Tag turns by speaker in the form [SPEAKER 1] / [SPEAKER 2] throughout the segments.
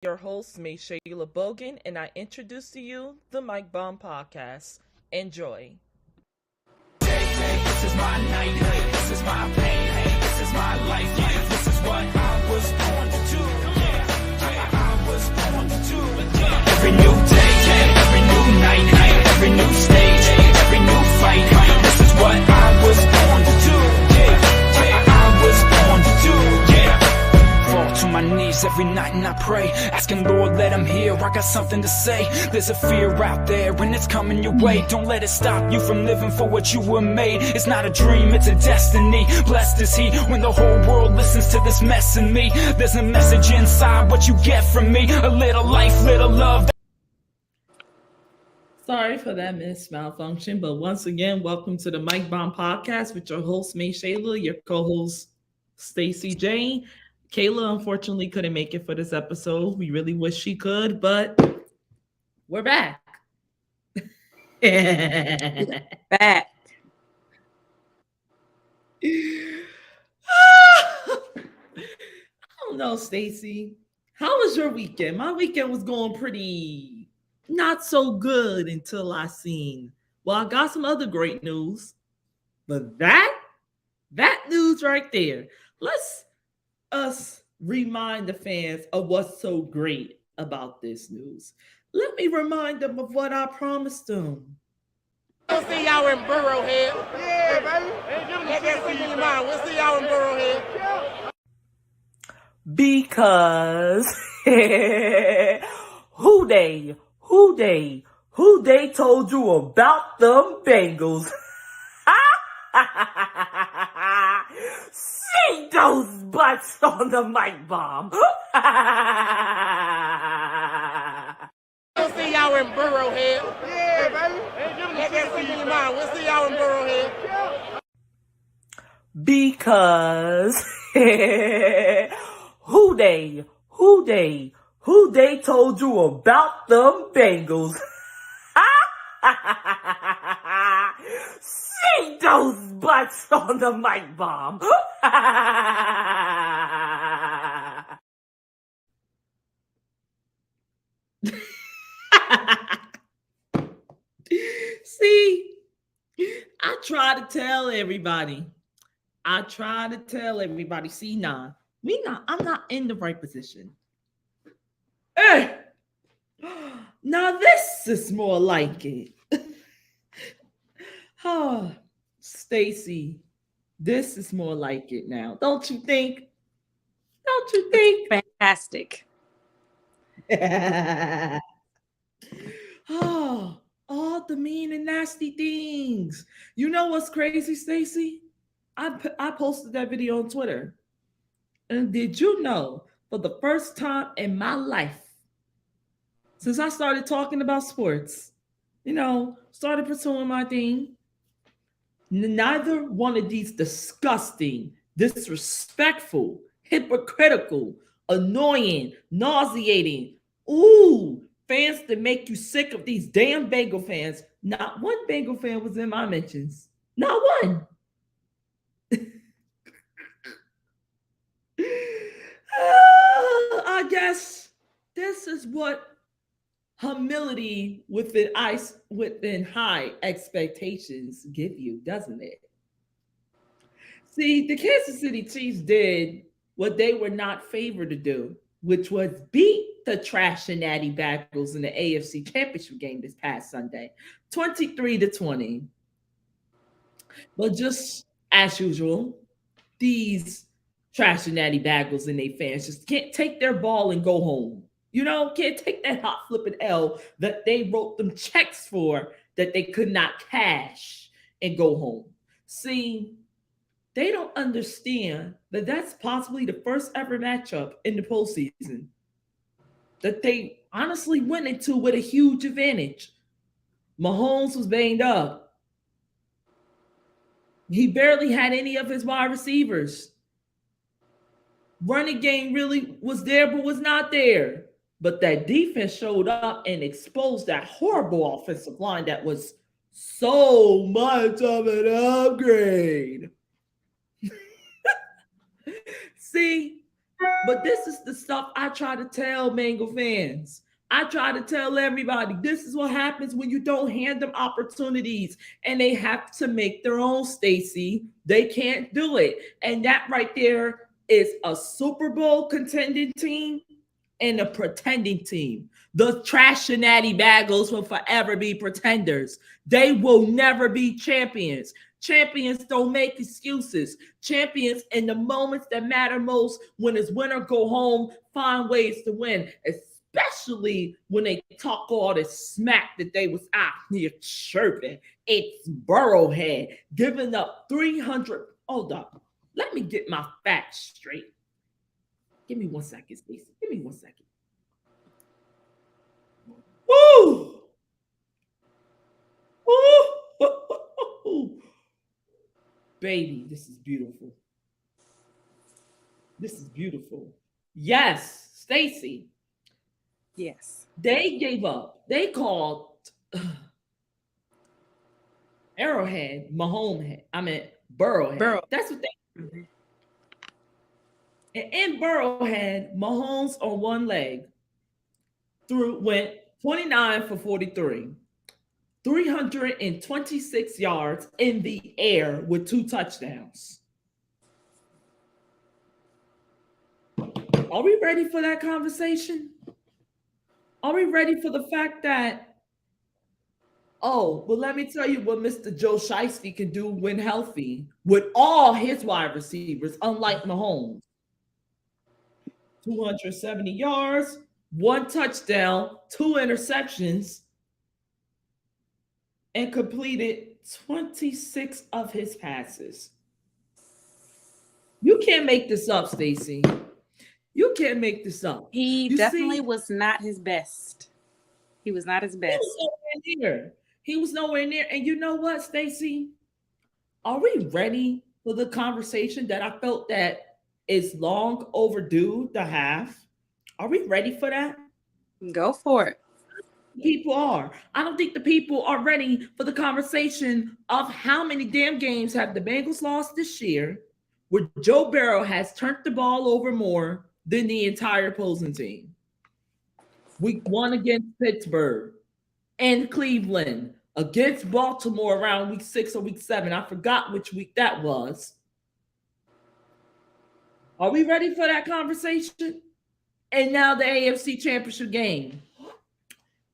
[SPEAKER 1] your host, Miss Shayla Bogan, and I introduce to you the Micbomb podcast. Enjoy.
[SPEAKER 2] This is my night, this is my pain, this is my life, this is what I was born to do. I was born to do. Every new day, every new night, every new stage, every new fight. This is what I was born to do. I was born to do. Fall to my knees every night and I pray, asking Lord, let him hear. I got something to say. There's a fear out there and it's coming your way. Don't let it stop you from living for what you were made. It's not a dream, it's a destiny. Blessed is he when the whole world listens to this mess in me. There's a message inside what you get from me. A little life, little love.
[SPEAKER 1] Sorry for that miss malfunction, but once again, welcome to the Micbomb podcast with your host, May Shayla, your co-host, Stacy J. Kaila unfortunately couldn't make it for this episode. We really wish she could, but we're back.
[SPEAKER 3] Back.
[SPEAKER 1] I don't know, Stacy. How was your weekend? My weekend was going pretty not so good until I seen. Well, I got some other great news, but that news right there. Let's us remind the fans of what's so great about this news. Let me remind them of what I promised them.
[SPEAKER 4] We'll see y'all in Burrowhead. Yeah, baby. Let that sink in your mind. We'll see y'all in Burrowhead.
[SPEAKER 5] Because who they told you about them Bengals? See those butts on the mic bomb.
[SPEAKER 4] We'll see y'all in Burrowhead. Yeah, baby. Let that sink in your mind. We'll see y'all in Burrowhead.
[SPEAKER 5] Because who they told you about them Bengals? See those butts on the mic bomb.
[SPEAKER 1] See, I try to tell everybody. See, I'm not in the right position. Hey, now this is more like it. Oh, Stacy, this is more like it now. Don't you think?
[SPEAKER 3] Fantastic.
[SPEAKER 1] Oh, all the mean and nasty things. You know what's crazy, Stacy? I posted that video on Twitter. And did you know, for the first time in my life, since I started talking about sports, started pursuing my thing, neither one of these disgusting, disrespectful, hypocritical, annoying, nauseating, fans that make you sick of these damn Bengal fans. Not one Bengal fan was in my mentions. Not one. I guess this is what humility within high expectations give you, doesn't it? See, the Kansas City Chiefs did what they were not favored to do, which was beat the trash and natty Bengals in the AFC Championship game this past Sunday, 23-20. But just as usual, these trash and natty Bengals and their fans just can't take their ball and go home. Can't take that hot flipping L that they wrote them checks for that they could not cash and go home. See, they don't understand that that's possibly the first ever matchup in the postseason that they honestly went into with a huge advantage. Mahomes was banged up. He barely had any of his wide receivers. Running game really was there, but was not there. But that defense showed up and exposed that horrible offensive line that was so much of an upgrade. See, But this is the stuff I try to tell Mango fans. I try to tell everybody this is what happens when you don't hand them opportunities and they have to make their own, Stacy. They can't do it. And that right there is a Super Bowl contending team and a pretending team. The trash and natty baggles will forever be pretenders. They will never be champions. Champions don't make excuses. Champions in the moments that matter most, when it's win or go home, find ways to win, especially when they talk all this smack that they was out here chirping. It's Burrowhead giving up 300. Hold up. Let me get my facts straight. Give me 1 second, Stacey. Give me 1 second. Woo! Woo! Baby, this is beautiful. This is beautiful. Yes, Stacy.
[SPEAKER 3] Yes.
[SPEAKER 1] They gave up. They called Arrowhead Mahomes. I mean Burrowhead.
[SPEAKER 3] Burrow.
[SPEAKER 1] That's what they.
[SPEAKER 3] Mhm.
[SPEAKER 1] And in Burrowhead, Mahomes on one leg went 29 for 43, 326 yards in the air with 2 touchdowns. Are we ready for that conversation? Are we ready for the fact that, oh, well, let me tell you what Mr. Joe Shiesty can do when healthy with all his wide receivers, unlike Mahomes. 270 yards, 1 touchdown, 2 interceptions, and completed 26 of his passes. You can't make this up, Stacy. You can't make this up.
[SPEAKER 3] He
[SPEAKER 1] You
[SPEAKER 3] definitely
[SPEAKER 1] see,
[SPEAKER 3] was not his best. He was not his
[SPEAKER 1] he
[SPEAKER 3] best.
[SPEAKER 1] was nowhere near. He was nowhere near. And you know what, Stacy? Are we ready for the conversation that I felt that is long overdue to have? Are we ready for that?
[SPEAKER 3] Go for it.
[SPEAKER 1] People are. I don't think the people are ready for the conversation of how many damn games have the Bengals lost this year, where Joe Burrow has turned the ball over more than the entire opposing team. Week 1 against Pittsburgh and Cleveland, against Baltimore around week 6 or week 7. I forgot which week that was. Are we ready for that conversation? And now the AFC Championship game.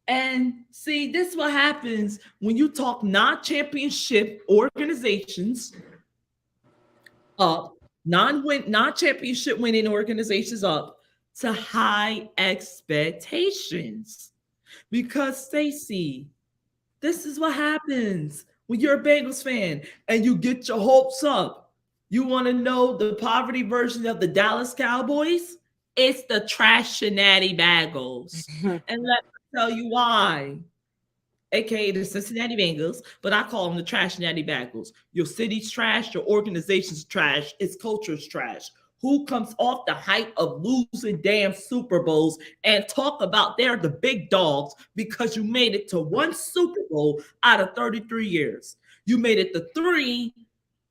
[SPEAKER 1] And see, this is what happens when you talk non-championship organizations up, non-championship winning organizations up to high expectations. Because Stacy, this is what happens when you're a Bengals fan and you get your hopes up. You want to know the poverty version of the Dallas Cowboys? It's the trash and natty bagels. And let me tell you why. AKA the Cincinnati Bengals, but I call them the trash natty bagels. Your city's trash, your organization's trash, its culture's trash. Who comes off the hype of losing damn Super Bowls and talk about they're the big dogs because you made it to 1 Super Bowl out of 33 years. You made it to 3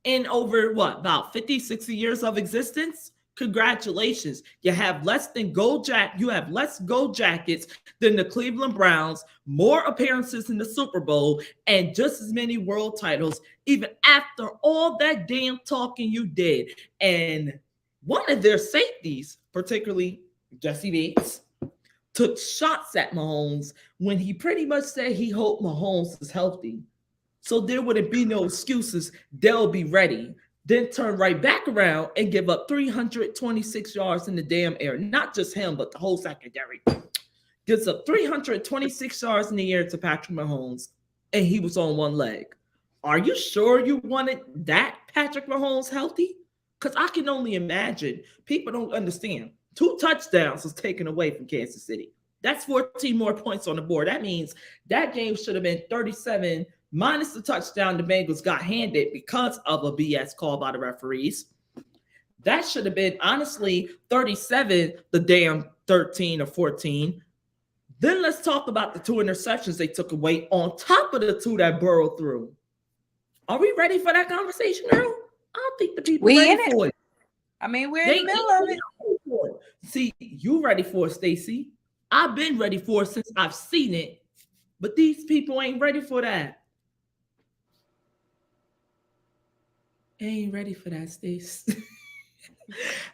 [SPEAKER 1] in over what, about 50, 60 years of existence? Congratulations. You have less gold jackets than the Cleveland Browns, more appearances in the Super Bowl, and just as many world titles, even after all that damn talking you did. And one of their safeties, particularly Jesse Bates, took shots at Mahomes when he pretty much said he hoped Mahomes is healthy. So there wouldn't be no excuses. They'll be ready. Then turn right back around and give up 326 yards in the damn air. Not just him, but the whole secondary. Gives up 326 yards in the air to Patrick Mahomes, and he was on one leg. Are you sure you wanted that Patrick Mahomes healthy? Because I can only imagine. People don't understand. 2 touchdowns was taken away from Kansas City. That's 14 more points on the board. That means that game should have been 37 minus the touchdown the Bengals got handed because of a BS call by the referees. That should have been, honestly, 37, the damn 13 or 14. Then let's talk about the 2 interceptions they took away on top of the 2 that Burrow threw. Are we ready for that conversation, girl? I don't think the people
[SPEAKER 3] We
[SPEAKER 1] ready
[SPEAKER 3] in it.
[SPEAKER 1] for it.
[SPEAKER 3] I mean, we're in the middle of it.
[SPEAKER 1] for it. See, you ready for it, Stacy. I've been ready for it since I've seen it, but these people ain't ready for that. They ain't ready for that, Stacy.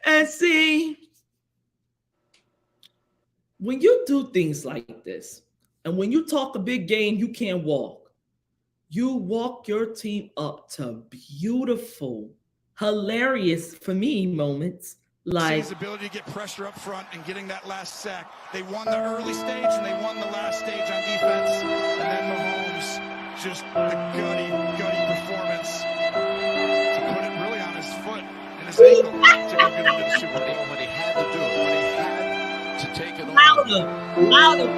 [SPEAKER 1] And see, when you do things like this, and when you talk a big game, you can't walk. You walk your team up to beautiful, hilarious for me moments. Like
[SPEAKER 6] His ability to get pressure up front and getting that last sack. They won the early stage and they won the last stage on defense. And then Mahomes, just the gutty performance to put it really on his foot and his ankle to go get into the Super Bowl.
[SPEAKER 7] When he had to do it, when he had to take it on
[SPEAKER 1] louder.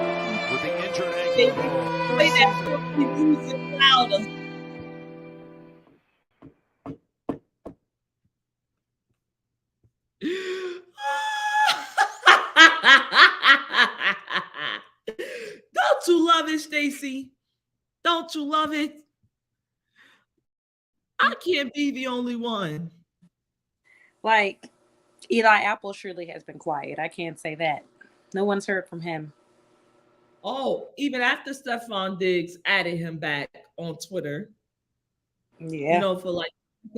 [SPEAKER 7] with the injured ankle.
[SPEAKER 1] Say that music louder. Don't you love it, Stacy? Don't you love it? I can't be the only one.
[SPEAKER 3] Like, Eli Apple surely has been quiet. I can't say that. No one's heard from him.
[SPEAKER 1] Oh, even after Stephon Diggs added him back on Twitter,
[SPEAKER 3] Yeah.
[SPEAKER 1] you know, for like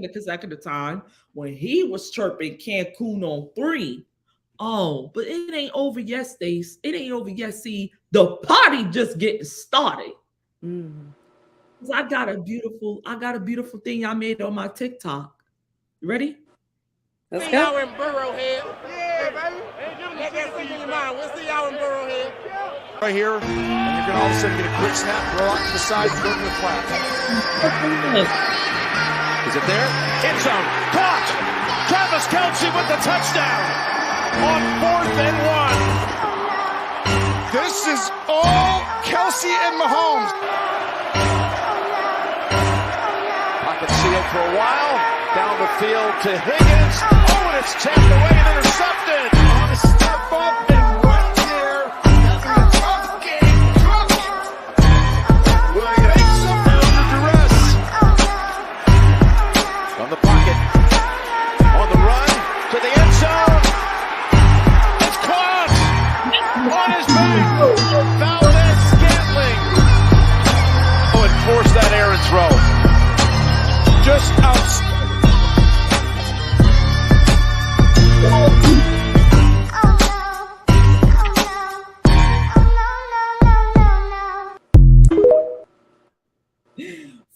[SPEAKER 1] a consecutive time when he was chirping Cancun on 3. Oh, but it ain't over yet, Stace. It ain't over yet. See, the party just getting started.
[SPEAKER 3] Mm.
[SPEAKER 1] I got a beautiful thing I made on my TikTok. You ready?
[SPEAKER 3] Let's
[SPEAKER 4] See
[SPEAKER 3] go.
[SPEAKER 4] y'all in Burrowhead. Yeah, baby. Let that sink in your mind. We'll see y'all in Burrowhead.
[SPEAKER 6] Right here, and you're going to all of a sudden get a quick snap, throw out to the side, and go to the flat. Is it there?
[SPEAKER 7] End zone. Caught. Travis Kelce with the touchdown on 4th and 1.
[SPEAKER 6] This is all Kelce and Mahomes.
[SPEAKER 7] Pocket sealed for a while. Down the field to Higgins. Oh, and it's tapped away and intercepted.
[SPEAKER 6] On a step up and right there. Having a tough game. Makes him under duress.
[SPEAKER 7] From the pocket. On the run to the end zone. It's caught. On his back. Valdez Scantling. Oh, and forced that errant throw. Just outstanding.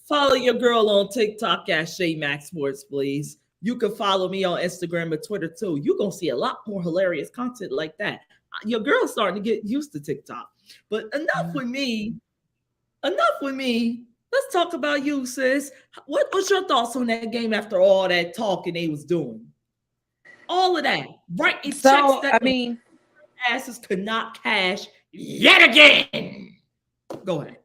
[SPEAKER 1] Follow your girl on TikTok at Shae Max Sports, please. You can follow me on Instagram and Twitter too. You're gonna see a lot more hilarious content like that. Your girl's starting to get used to TikTok. But enough with me. Enough with me. Let's talk about you, sis. What was your thoughts on that game after all that talking they was doing? All of that. Writing checks
[SPEAKER 3] So,
[SPEAKER 1] that
[SPEAKER 3] I mean,
[SPEAKER 1] asses could not cash yet again. Go ahead.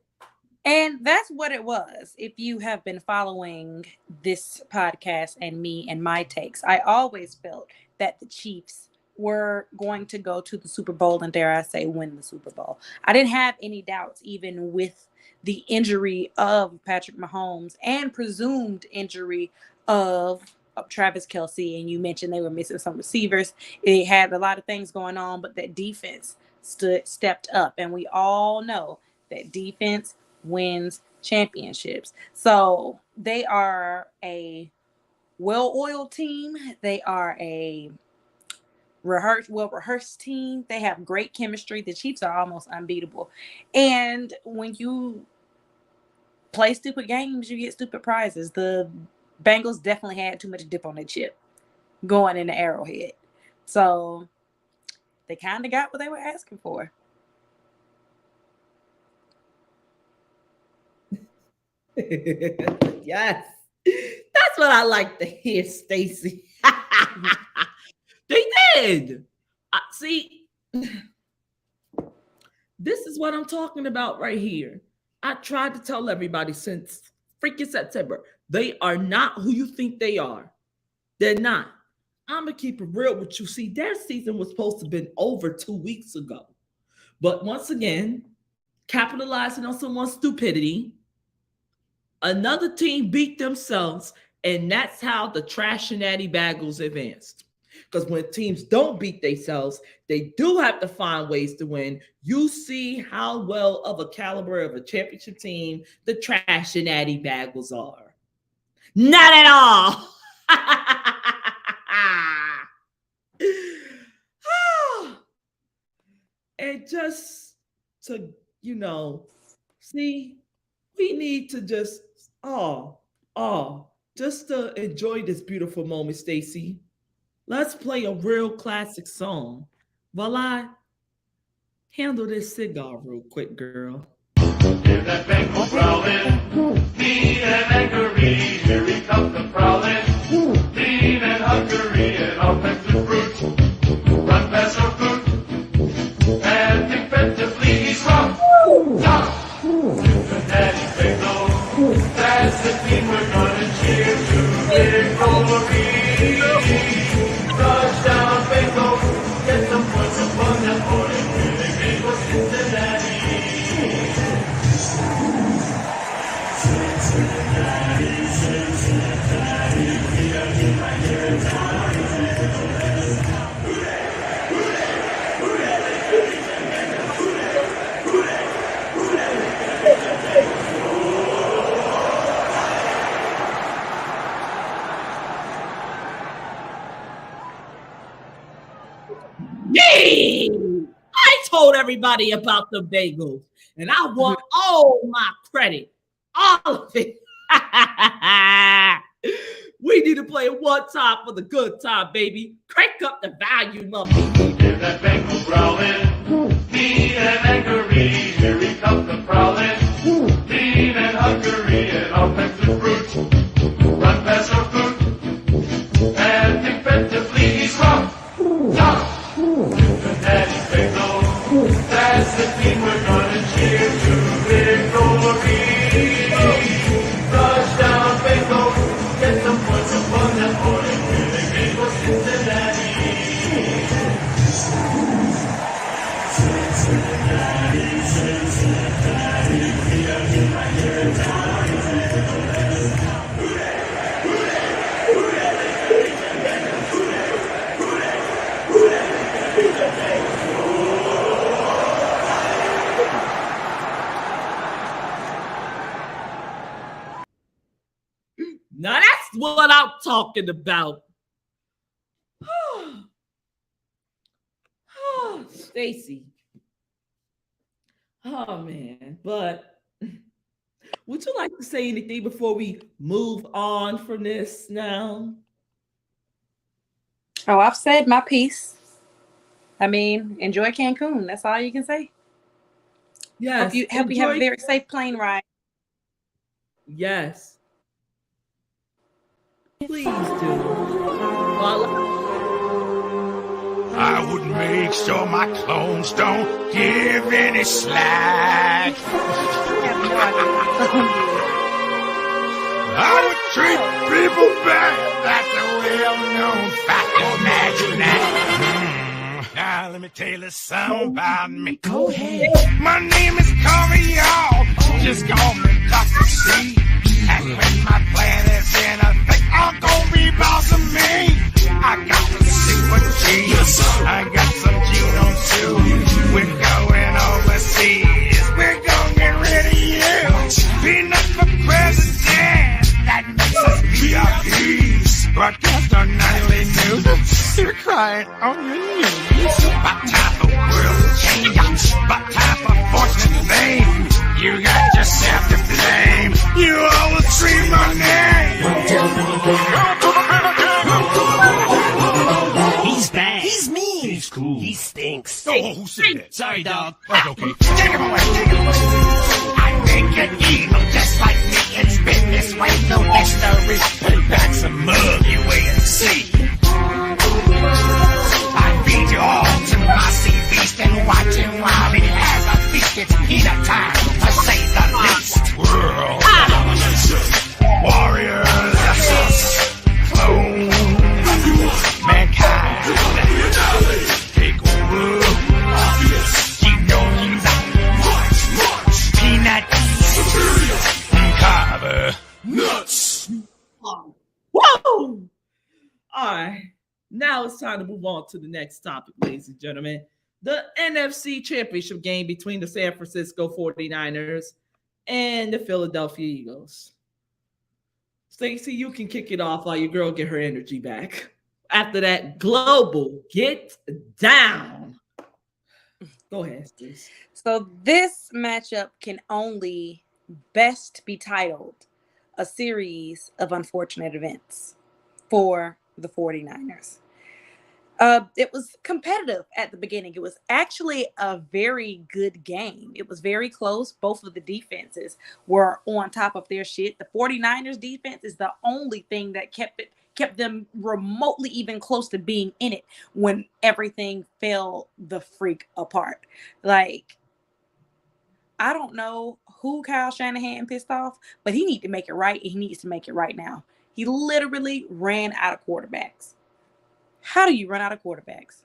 [SPEAKER 3] and that's what it was. If you have been following this podcast and me and my takes, I always felt that the Chiefs were going to go to the Super Bowl and, dare I say, win the Super Bowl. I didn't have any doubts, even with the injury of Patrick Mahomes and presumed injury of Travis Kelce. And you mentioned they were missing some receivers. It had a lot of things going on, but that defense stepped up. And we all know that defense wins championships. So they are a well-oiled team. They are a well-rehearsed team. They have great chemistry. The Chiefs are almost unbeatable. And when you play stupid games, you get stupid prizes. The Bengals definitely had too much dip on their chip going in the Arrowhead. So they kind of got what they were asking for.
[SPEAKER 1] Yes. That's what I like to hear, Stacy. They did. See, this is what I'm talking about right here. I tried to tell everybody since freaking September, they are not who you think they are. They're not. I'm going to keep it real with you. See, their season was supposed to have been over 2 weeks ago. But once again, capitalizing on someone's stupidity, another team beat themselves, and that's how the Trash and Natty Bagels advanced. Because when teams don't beat themselves, they do have to find ways to win. You see how well of a caliber of a championship team the Trash and Addy Bagels are. Not at all. And just to, see, we need to just, just to enjoy this beautiful moment, Stacy. Let's play a real classic song while I handle this cigar real quick, girl.
[SPEAKER 8] If that Bengal prowling, mean and angry, here he comes the prowling, mean and hungry, and offensive fruit, run fast or foot, and defensively he's rough, tough, with the daddy Bengal, that's the team we're gonna cheer to victory. Touchdown Bengal, get some points upon that morning, the game was Cincinnati.
[SPEAKER 1] Yay! I told everybody about the bagels, and I want all my credit, all of it. We need to play it one time for the good time, baby. Crank up the volume of me.
[SPEAKER 8] If that Bengal growling, mean and angry, here he comes the prowling, mean and hungry, and offensive fruit, run fast or foot, and defensively he's rough, tough, with the daddy Bengal, that's the team we're gonna cheer to victory. Touchdown Bengal, get some points upon that morning, the game was Cincinnati.
[SPEAKER 1] Now that's what I'm talking about. Stacy. Oh man, but would you like to say anything before we move on from this now?
[SPEAKER 3] Oh, I've said my piece. I mean, enjoy Cancun. That's all you can say.
[SPEAKER 1] Yes.
[SPEAKER 3] Hope you have a very safe plane ride.
[SPEAKER 1] Yes. Please do.
[SPEAKER 2] I would make sure my clones don't give any slack. I would treat people bad. That's a well-known fact. Imagine that. Now let me tell you something about me. Go ahead. My name is Corey, y'all. Just call me Dr. C. And when my plan is in effect, I'm gonna be boss of me. I got the super G. I got some Juno too. We're going overseas. We're gonna get rid of you. Peanut for president. That makes us VIPs. Broadcast on nightly news. You're crying on your knees. About time for world change. About time for fortune and fame. You got yourself to blame. You always treat my name.
[SPEAKER 9] He's bad.
[SPEAKER 2] He's mean.
[SPEAKER 9] He's cool.
[SPEAKER 2] He stinks.
[SPEAKER 9] Oh, who said that? Sorry, dog. That's okay.
[SPEAKER 2] Take him away, take him away. I think you're evil just like me. It's been this way through history. Put back some mug, you wait and see. I feed you all to my sea beast and watch him while he has a feast. It's peanut time, to say the least. World warriors, clone, mankind, take over. Keep going, peanut, carver, nuts.
[SPEAKER 1] Whoa! All right. Now it's time to move on to the next topic, ladies and gentlemen. The NFC Championship game between the San Francisco 49ers and the Philadelphia Eagles. Stacy, you can kick it off while your girl get her energy back. After that, global get down. Go ahead, Stacy.
[SPEAKER 3] So this matchup can only best be titled a series of unfortunate events for the 49ers. It was competitive at the beginning. It was actually a very good game. It was very close. Both of the defenses were on top of their shit. The 49ers defense is the only thing that kept them remotely even close to being in it when everything fell the freak apart. Like, I don't know who Kyle Shanahan pissed off, but he needs to make it right, and he needs to make it right now. He literally ran out of quarterbacks. How do you run out of quarterbacks?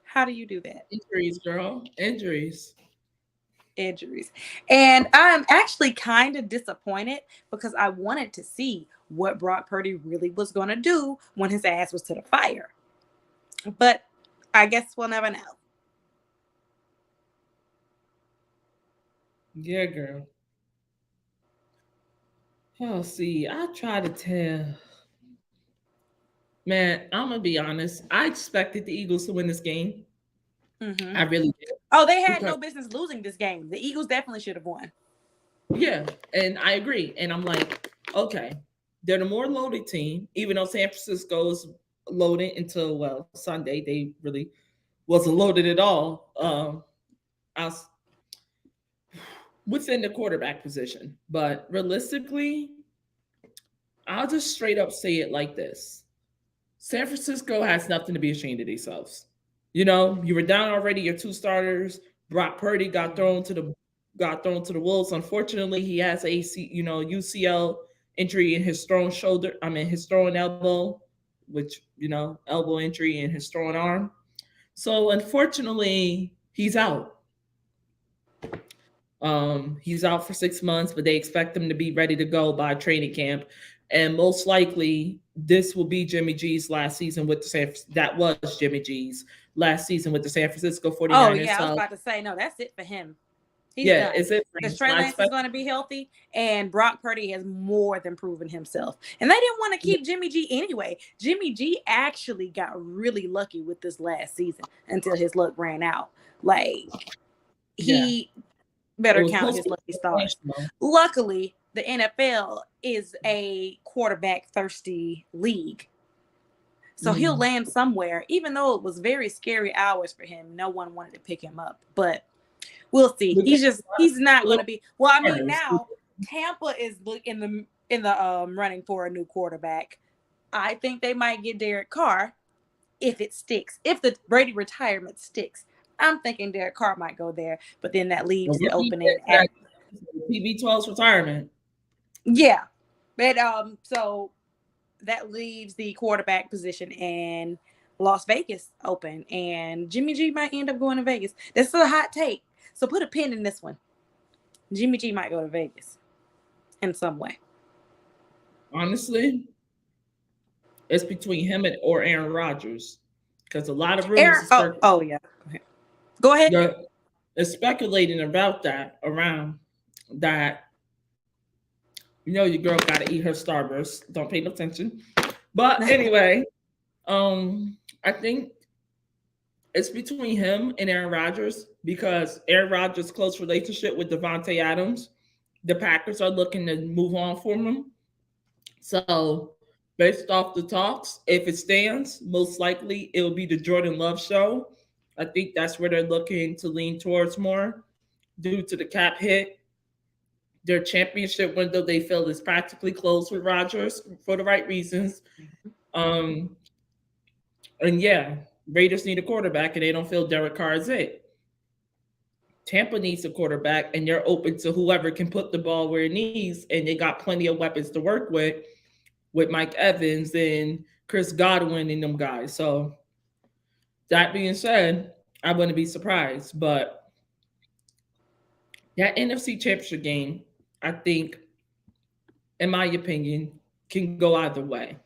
[SPEAKER 3] How do you do that?
[SPEAKER 1] Injuries, girl. Injuries.
[SPEAKER 3] Injuries. And I'm actually kind of disappointed because I wanted to see what Brock Purdy really was going to do when his ass was to the fire. But I guess we'll never know.
[SPEAKER 1] Yeah, girl. Oh, see, I try to tell. Man, I'm gonna be honest. I expected the Eagles to win this game.
[SPEAKER 3] Mm-hmm.
[SPEAKER 1] I really did.
[SPEAKER 3] Oh, they had no business losing this game. The Eagles definitely should have won.
[SPEAKER 1] Yeah, and I agree. And I'm like, okay, they're the more loaded team, even though San Francisco's loaded until Sunday. They really wasn't loaded at all. I was within the quarterback position. But realistically, I'll just straight up say it like this. San Francisco has nothing to be ashamed of themselves. You know, you were down already, your two starters. Brock Purdy got thrown to the wolves. Unfortunately, he has UCL injury in his thrown shoulder. His throwing elbow, which elbow injury in his throwing arm. So unfortunately, he's out. He's out for 6 months, but they expect him to be ready to go by training camp. And most likely, this will be Jimmy G's last season with that was Jimmy G's last season with the San Francisco 49ers.
[SPEAKER 3] Oh, yeah, I was about to say, no, that's it for him. He's done.
[SPEAKER 1] Is it?
[SPEAKER 3] Because Trey Lance is going to be healthy, and Brock Purdy has more than proven himself. And they didn't want to keep Jimmy G anyway. Jimmy G actually got really lucky with this last season until his luck ran out. Like, he better count his lucky stars. Luckily, the NFL is a quarterback-thirsty league. So he'll land somewhere, even though it was very scary hours for him. No one wanted to pick him up, but we'll see. He's not going to be. Well, I mean, now Tampa is in the running for a new quarterback. I think they might get Derek Carr if it sticks. If the Brady retirement sticks, I'm thinking Derek Carr might go there. But then that leaves the opening at
[SPEAKER 1] TB12's retirement.
[SPEAKER 3] Yeah, but so that leaves the quarterback position in Las Vegas open, and Jimmy G might end up going to Vegas. This is a hot take, so put a pin in this one. Jimmy G might go to Vegas in some way.
[SPEAKER 1] Honestly, it's between him or Aaron Rodgers, because a lot of rumors.
[SPEAKER 3] Yeah, go ahead.
[SPEAKER 1] They're speculating about that around that. Your girl got to eat her Starburst. Don't pay no attention. But anyway, I think it's between him and Aaron Rodgers because Aaron Rodgers' close relationship with Devontae Adams. The Packers are looking to move on from him. So based off the talks, if it stands, most likely it will be the Jordan Love show. I think that's where they're looking to lean towards more due to the cap hit. Their championship window, they feel, is practically closed with Rodgers for the right reasons. And Raiders need a quarterback, and they don't feel Derek Carr is it. Tampa needs a quarterback, and they're open to whoever can put the ball where it needs, and they got plenty of weapons to work with Mike Evans and Chris Godwin and them guys. So that being said, I wouldn't be surprised. But that NFC Championship game, I think, in my opinion, can go either way.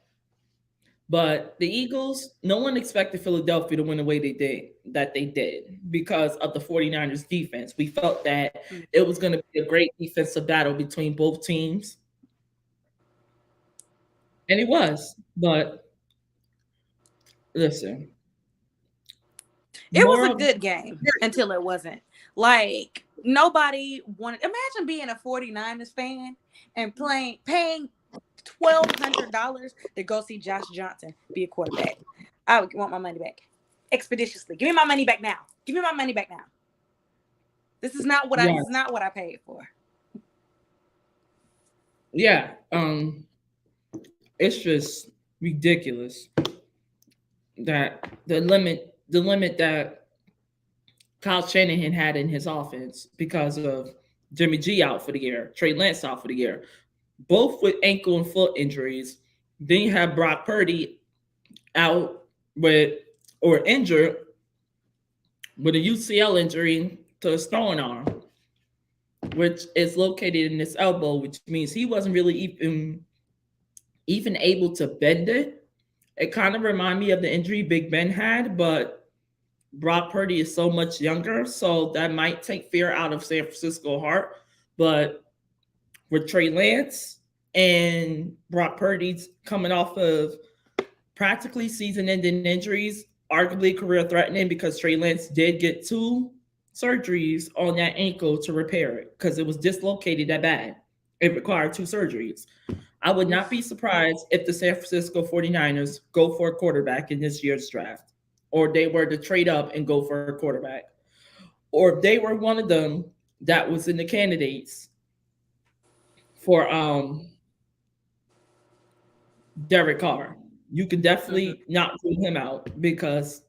[SPEAKER 1] But the Eagles, no one expected Philadelphia to win the way they did because of the 49ers defense. We felt that it was going to be a great defensive battle between both teams. And it was. But listen,
[SPEAKER 3] It was a
[SPEAKER 1] moral
[SPEAKER 3] good game until it wasn't. Like, nobody wanted, imagine being a 49ers fan and paying $1,200 to go see Josh Johnson be a quarterback. I would want my money back expeditiously. Give me my money back now. Give me my money back now. This is not what
[SPEAKER 1] Yes.
[SPEAKER 3] I paid for.
[SPEAKER 1] Yeah. It's just ridiculous that the limit that Kyle Shanahan had in his offense because of Jimmy G out for the year, Trey Lance out for the year, both with ankle and foot injuries. Then you have Brock Purdy out with or injured with a UCL injury to his throwing arm, which is located in his elbow, which means he wasn't really even able to bend it. It kind of reminded me of the injury Big Ben had, but Brock Purdy is so much younger, so that might take fear out of San Francisco heart. But with Trey Lance and Brock Purdy's coming off of practically season-ending injuries, arguably career-threatening because Trey Lance did get 2 surgeries on that ankle to repair it because it was dislocated that bad. It required 2 surgeries. I would not be surprised if the San Francisco 49ers go for a quarterback in this year's draft, or they were to trade up and go for a quarterback, or if they were one of them that was in the candidates for Derek Carr. You can definitely not rule him out because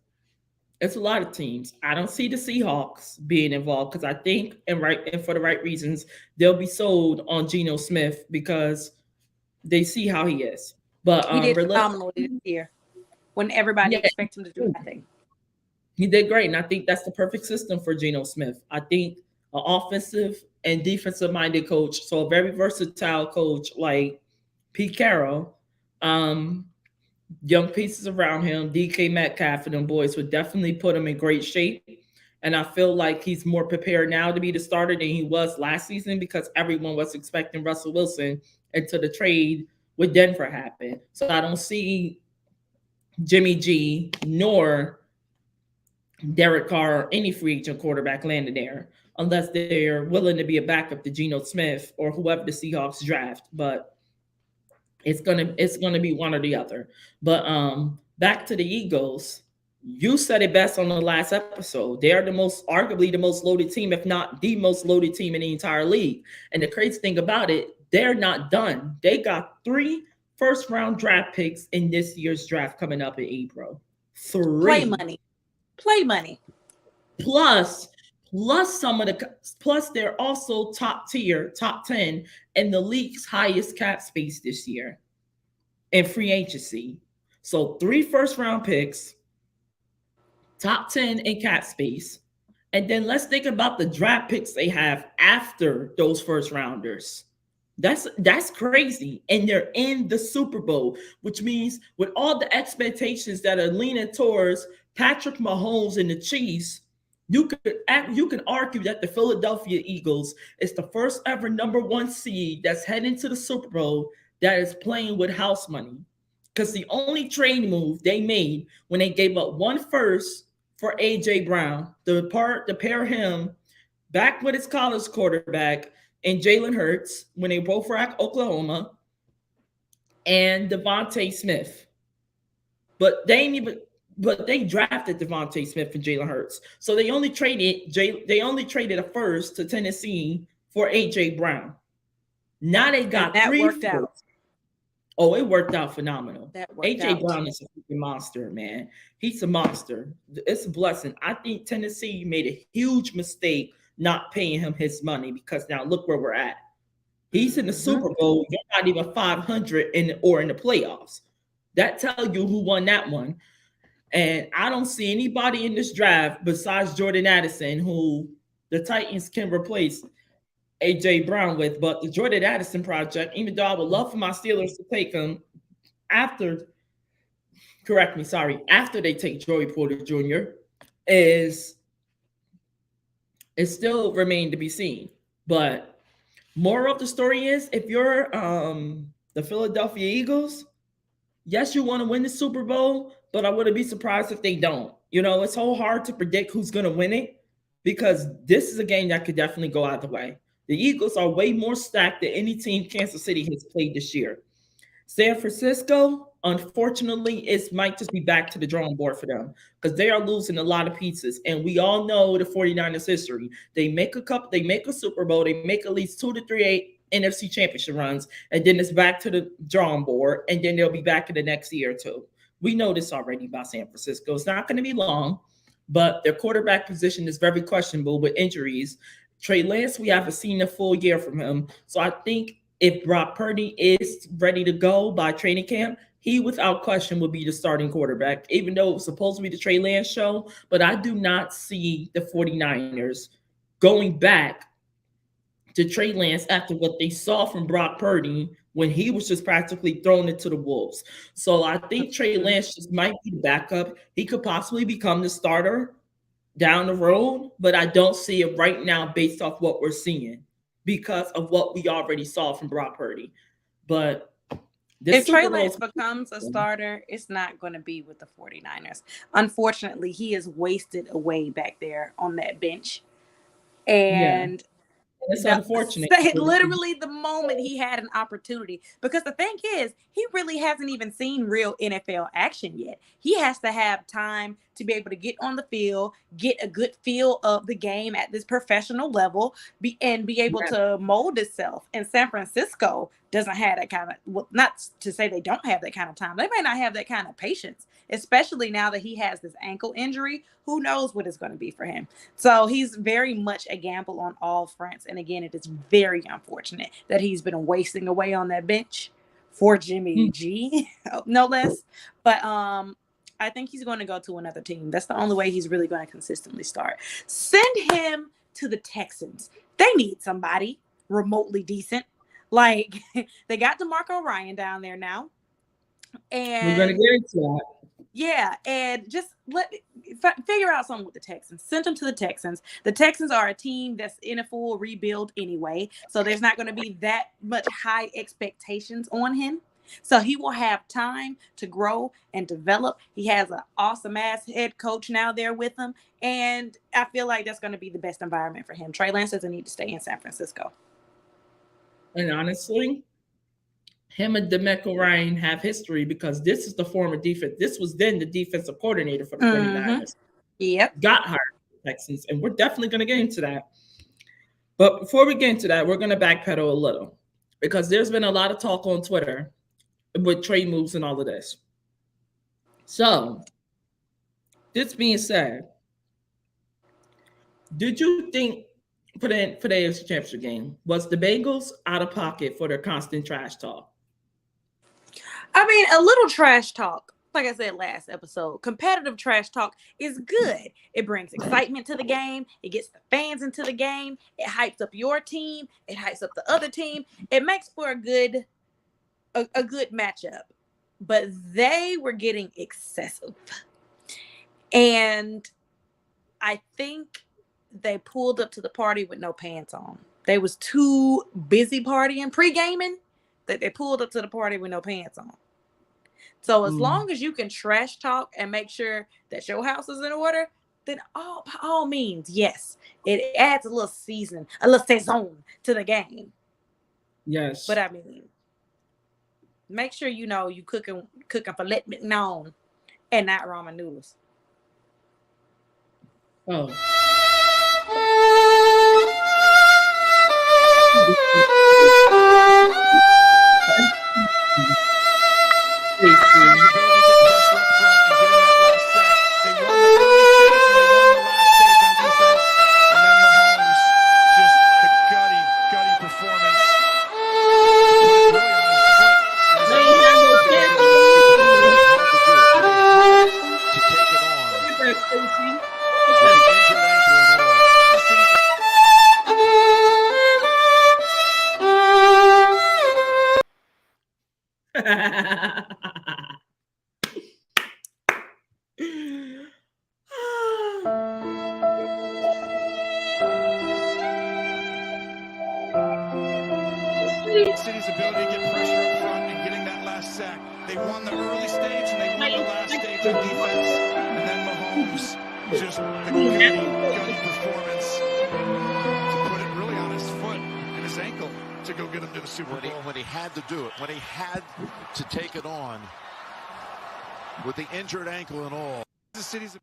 [SPEAKER 1] it's a lot of teams. I don't see the Seahawks being involved because I think, and for the right reasons, they'll be sold on Geno Smith because they see how he is. But
[SPEAKER 3] He did phenomenally this year when everybody expects him to do nothing.
[SPEAKER 1] He did great, and I think that's the perfect system for Geno Smith. I think an offensive and defensive minded coach, so a very versatile coach like Pete Carroll, young pieces around him, DK Metcalf and them boys would definitely put him in great shape. And I feel like he's more prepared now to be the starter than he was last season because everyone was expecting Russell Wilson until the trade with Denver happened. So I don't see Jimmy G nor Derek Carr or any free agent quarterback landing there unless they're willing to be a backup to Geno Smith or whoever the Seahawks draft. But it's gonna be one or the other. But back to the Eagles. You said it best on the last episode. They are arguably the most loaded team, if not the most loaded team in the entire league. And the crazy thing about it, they're not done. They got 3 first-round draft picks in this year's draft coming up in April. 3.
[SPEAKER 3] Play money.
[SPEAKER 1] Plus they're also top 10 in the league's highest cap space this year in free agency. So 3 first-round picks, top 10 in cap space. And then let's think about the draft picks they have after those first rounders. That's crazy. And they're in the Super Bowl, which means with all the expectations that are leaning towards Patrick Mahomes and the Chiefs, you can argue that the Philadelphia Eagles is the first ever number 1 seed that's heading to the Super Bowl that is playing with house money. Because the only trade move they made when they gave up 1 first for A.J. Brown, to pair him back with his college quarterback and Jalen Hurts when they both were at Oklahoma, and Devontae Smith. But they drafted Devontae Smith and Jalen Hurts. So they only traded a first to Tennessee for A.J. Brown. Now they got
[SPEAKER 3] that
[SPEAKER 1] 3
[SPEAKER 3] worked out.
[SPEAKER 1] Oh, it worked out phenomenal. A.J.
[SPEAKER 3] out.
[SPEAKER 1] Brown is a freaking monster, man. He's a monster. It's a blessing. I think Tennessee made a huge mistake not paying him his money because now look where we're at. He's in the Super Bowl. You're not even 500 in the playoffs. That tells you who won that one. And I don't see anybody in this draft besides Jordan Addison who the Titans can replace A.J. Brown with. But the Jordan Addison project, even though I would love for my Steelers to take him after correct me, sorry, after they take Joey Porter Jr. is it still remain to be seen. But more of the story is if you're the Philadelphia Eagles, yes, you want to win the Super Bowl, but I wouldn't be surprised if they don't. You know, it's so hard to predict who's going to win it because this is a game that could definitely go either way. The Eagles are way more stacked than any team Kansas City has played this year. San Francisco, unfortunately, it might just be back to the drawing board for them because they are losing a lot of pieces. And we all know the 49ers history. They make a Super Bowl, they make at least 2 to 3 NFC championship runs, and then it's back to the drawing board, and then they'll be back in the next year or two. We know this already about San Francisco. It's not going to be long, but their quarterback position is very questionable with injuries. Trey Lance, we haven't seen a full year from him. So I think if Brock Purdy is ready to go by training camp, he without question will be the starting quarterback, even though it was supposed to be the Trey Lance show. But I do not see the 49ers going back to Trey Lance after what they saw from Brock Purdy when he was just practically thrown into the wolves. So I think Trey Lance just might be the backup. He could possibly become the starter down the road, but I don't see it right now based off what we're seeing because of what we already saw from Brock Purdy. But
[SPEAKER 3] if Trey Lance becomes a starter, it's not going to be with the 49ers. Unfortunately, he is wasted away back there on that bench. And
[SPEAKER 1] it's unfortunate.
[SPEAKER 3] Literally the moment he had an opportunity, because the thing is, he really hasn't even seen real NFL action yet. He has to have time to be able to get on the field, get a good feel of the game at this professional level, be able to mold itself. And San Francisco doesn't have that kind of, well, not to say they don't have that kind of time. They may not have that kind of patience, especially now that he has this ankle injury. Who knows what it's going to be for him? So he's very much a gamble on all fronts. And again, it is very unfortunate that he's been wasting away on that bench for Jimmy G, no less. But I think he's going to go to another team. That's the only way he's really going to consistently start. Send him to the Texans. They need somebody remotely decent. Like, they got DeMarco Ryan down there now. And
[SPEAKER 1] we're going to get into that.
[SPEAKER 3] Yeah, and just figure out something with the Texans. Send them to the Texans. The Texans are a team that's in a full rebuild anyway, so there's not going to be that much high expectations on him. So he will have time to grow and develop. He has an awesome-ass head coach now there with him, and I feel like that's going to be the best environment for him. Trey Lance doesn't need to stay in San Francisco.
[SPEAKER 1] And honestly, him and DeMeco Ryan have history because this is the former defense. This was then the defensive coordinator for the 49ers.
[SPEAKER 3] Yep.
[SPEAKER 1] Got hired by the Texans, and we're definitely going to get into that. But before we get into that, we're going to backpedal a little because there's been a lot of talk on Twitter with trade moves and all of this. So, this being said, did you think for the AFC Championship game, was the Bengals out of pocket for their constant trash talk?
[SPEAKER 3] I mean, a little trash talk, like I said last episode, competitive trash talk is good. It brings excitement to the game. It gets the fans into the game. It hypes up your team. It hypes up the other team. It makes for a good matchup. But they were getting excessive. And I think they pulled up to the party with no pants on. They was too busy partying, pre-gaming, that they pulled up to the party with no pants on. So as long as you can trash talk and make sure that your house is in order, then by all means, yes, it adds a little season, a little saison to the game.
[SPEAKER 1] Yes.
[SPEAKER 3] But I mean, make sure you know you cooking filet mignon and not ramen noodles.
[SPEAKER 1] Oh.
[SPEAKER 6] City's ability to get pressure up front and getting that last sack. They won the early stage and they won the last stage on defense. And then Mahomes, just the gutty performance to put it really on his foot and his ankle to go get him to the Super Bowl.
[SPEAKER 7] When he had to do it, when he had to take it on with the injured ankle and all.
[SPEAKER 6] The City's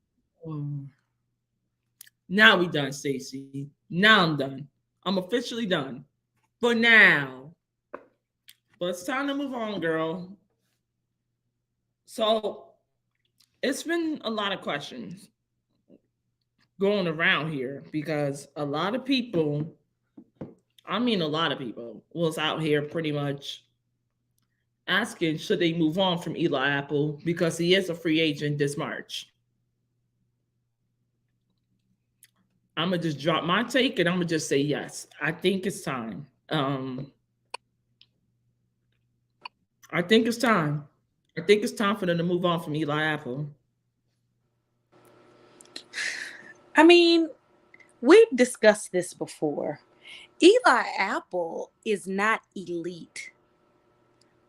[SPEAKER 1] Now we done, Stacy. Now I'm done. I'm officially done. For now. But it's time to move on, girl. So it's been a lot of questions going around here because a lot of people was out here pretty much asking should they move on from Eli Apple because he is a free agent this March. I'm going to just drop my take and I'm going to just say yes. I think it's time. I think it's time. I think it's time for them to move on from Eli Apple.
[SPEAKER 3] I mean, we've discussed this before. Eli Apple is not elite.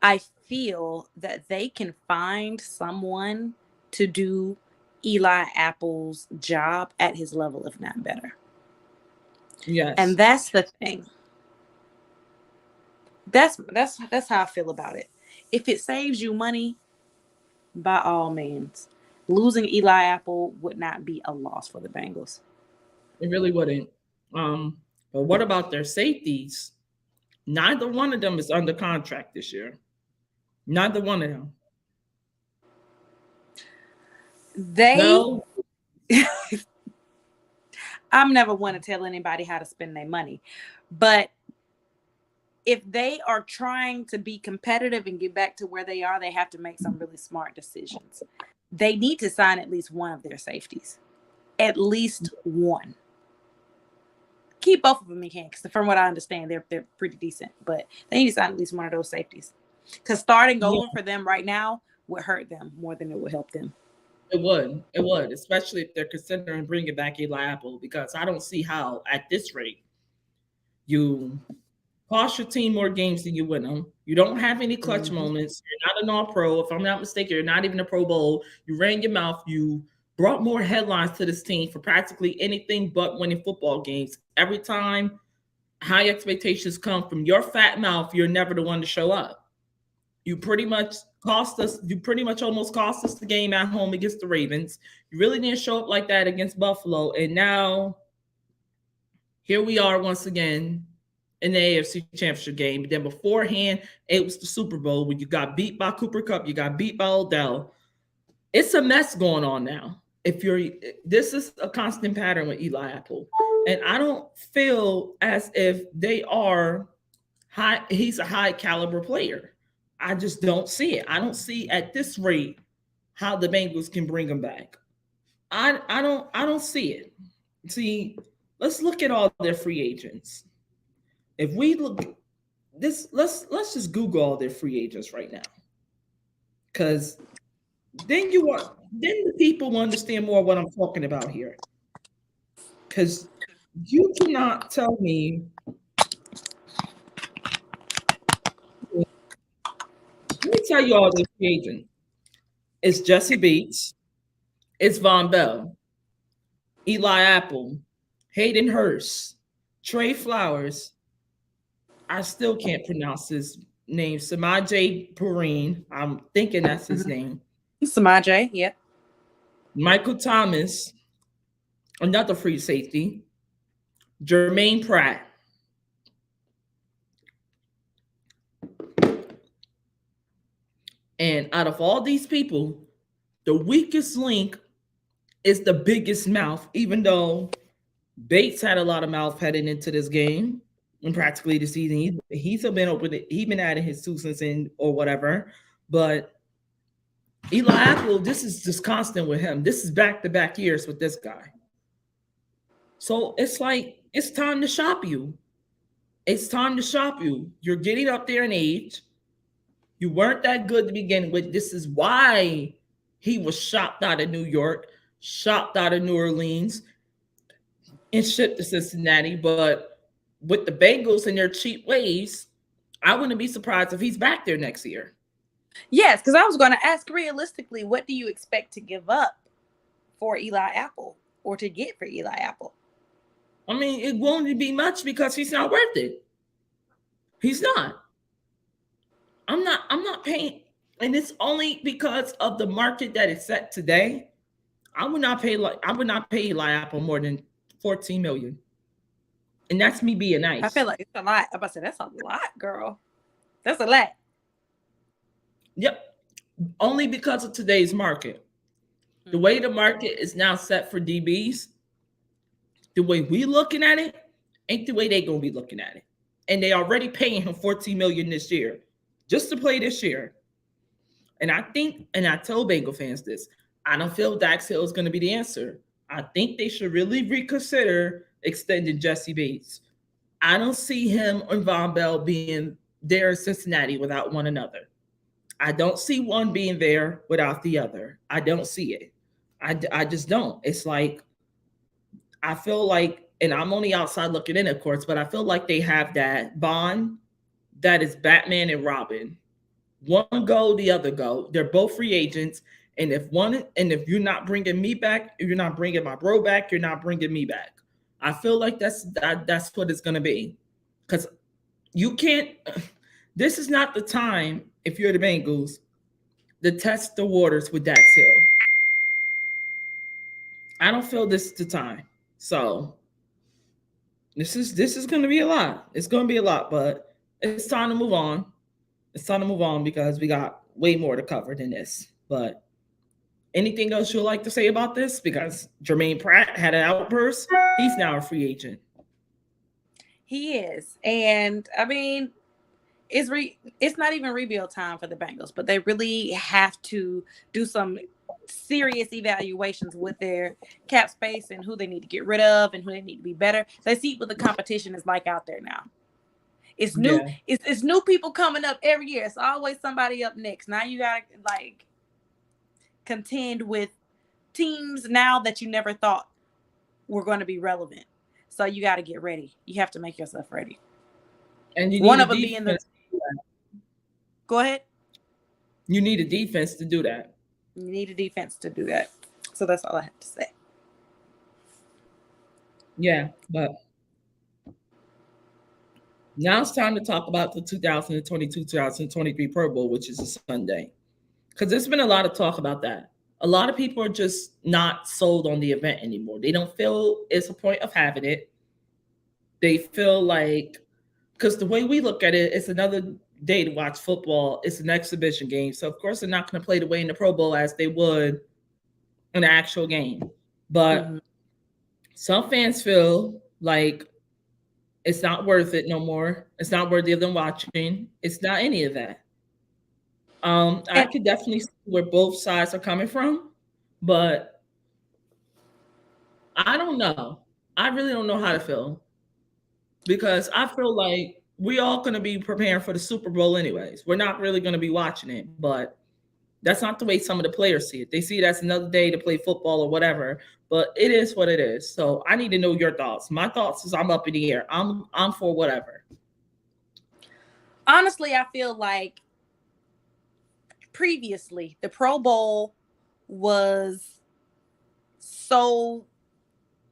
[SPEAKER 3] I feel that they can find someone to do Eli Apple's job at his level, if not better.
[SPEAKER 1] Yes.
[SPEAKER 3] And that's the thing. That's how I feel about it. If it saves you money, by all means. Losing Eli Apple would not be a loss for the Bengals.
[SPEAKER 1] It really wouldn't. But what about their safeties? Neither one of them is under contract this year. Neither one of them.
[SPEAKER 3] I'm never one to tell anybody how to spend their money. But if they are trying to be competitive and get back to where they are, they have to make some really smart decisions. They need to sign at least one of their safeties. At least one. Keep both of them you can, because from what I understand, they're pretty decent. But they need to sign at least one of those safeties. Because starting over for them right now would hurt them more than it would help them.
[SPEAKER 1] It would, especially if they're considering bringing back Eli Apple, because I don't see how, at this rate, you cost your team more games than you win them. You don't have any clutch moments. You're not an all-pro. If I'm not mistaken, you're not even a Pro Bowl. You ran your mouth. You brought more headlines to this team for practically anything but winning football games. Every time high expectations come from your fat mouth, you're never the one to show up. You pretty much almost cost us the game at home against the Ravens. You really didn't show up like that against Buffalo. And now here we are once again in the AFC Championship game. But then beforehand, it was the Super Bowl when you got beat by Cooper Kupp, you got beat by Odell. It's a mess going on now. This is a constant pattern with Eli Apple. And I don't feel as if they are high. He's a high caliber player. I just don't see it. I don't see at this rate how the Bengals can bring him back. I don't see it. See, let's look at all their free agents. If we look this, let's just Google all their free agents right now. Because then the people will understand more what I'm talking about here. Because you cannot tell me. Let me tell you all this free agent. It's Jesse Bates. It's Von Bell. Eli Apple. Hayden Hurst. Trey Flowers. I still can't pronounce his name. Samaje Perine. I'm thinking that's his name.
[SPEAKER 3] Samaje, yeah.
[SPEAKER 1] Michael Thomas. Another free safety. Jermaine Pratt. And out of all these people, the weakest link is the biggest mouth, even though Bates had a lot of mouth heading into this game and practically the season. He's been adding his 2 cents in or whatever. But Eli Apple, this is just constant with him. This is back-to-back years with this guy. So it's like, it's time to shop you. It's time to shop you. You're getting up there in age. You weren't that good to begin with. This is why he was shopped out of New York, shopped out of New Orleans, and shipped to Cincinnati. But with the Bengals and their cheap ways, I wouldn't be surprised if he's back there next year.
[SPEAKER 3] Yes, because I was going to ask realistically, what do you expect to give up for Eli Apple or to get for Eli Apple?
[SPEAKER 1] I mean, it won't be much because he's not worth it. He's not. I'm not paying, and it's only because of the market that is set today. I would not pay Eli Apple more than 14 million. And that's me being nice.
[SPEAKER 3] I feel like it's a lot. I'm about to say that's a lot, girl. That's a lot.
[SPEAKER 1] Yep. Only because of today's market. The way the market is now set for DBs, the way we looking at it ain't the way they gonna be looking at it. And they already paying him 14 million this year just to play this year. And I think, and I told Bengal fans this, I don't feel Dax Hill is going to be the answer. I think they should really reconsider extending Jesse Bates. I don't see him and Von Bell being there in Cincinnati without one another. I don't see one being there without the other. I don't see it. I just don't. It's like, I feel like, and I'm only outside looking in, of course, but I feel like they have that bond that is Batman and Robin. One go, the other go. They're both free agents. And if you're not bringing me back, if you're not bringing my bro back, you're not bringing me back. I feel like that's what it's going to be. Because you can't, this is not the time, if you're the Bengals, to test the waters with Dax Hill. I don't feel this is the time. So this is going to be a lot. It's going to be a lot, but it's time to move on. It's time to move on because we got way more to cover than this. But anything else you'd like to say about this? Because Jermaine Pratt had an outburst. He's now a free agent.
[SPEAKER 3] He is. And I mean, it's not even rebuild time for the Bengals, but they really have to do some serious evaluations with their cap space and who they need to get rid of and who they need to be better. They see what the competition is like out there now. It's new. Yeah. It's new people coming up every year. It's always somebody up next. Now you gotta like contend with teams now that you never thought were going to be relevant. So you got to get ready. You have to make yourself ready.
[SPEAKER 1] And you need
[SPEAKER 3] one of them being the. Go ahead.
[SPEAKER 1] You need a defense to do that.
[SPEAKER 3] You need a defense to do that. So that's all I have to say.
[SPEAKER 1] Yeah, but now it's time to talk about the 2022-2023 Pro Bowl, which is a Sunday. Because there's been a lot of talk about that. A lot of people are just not sold on the event anymore. They don't feel it's a point of having it. They feel like, because the way we look at it, it's another day to watch football. It's an exhibition game. So, of course, they're not going to play the way in the Pro Bowl as they would in an actual game. But some fans feel like it's not worth it no more. It's not worthy of them watching. It's not any of that. I could definitely see where both sides are coming from, but I don't know. I really don't know how to feel because I feel like we all going to be preparing for the Super Bowl anyways. We're not really going to be watching it, but that's not the way some of the players see it. They see it as another day to play football or whatever, but it is what it is. So I need to know your thoughts. My thoughts is I'm up in the air. I'm for whatever.
[SPEAKER 3] Honestly, I feel like previously the Pro Bowl was so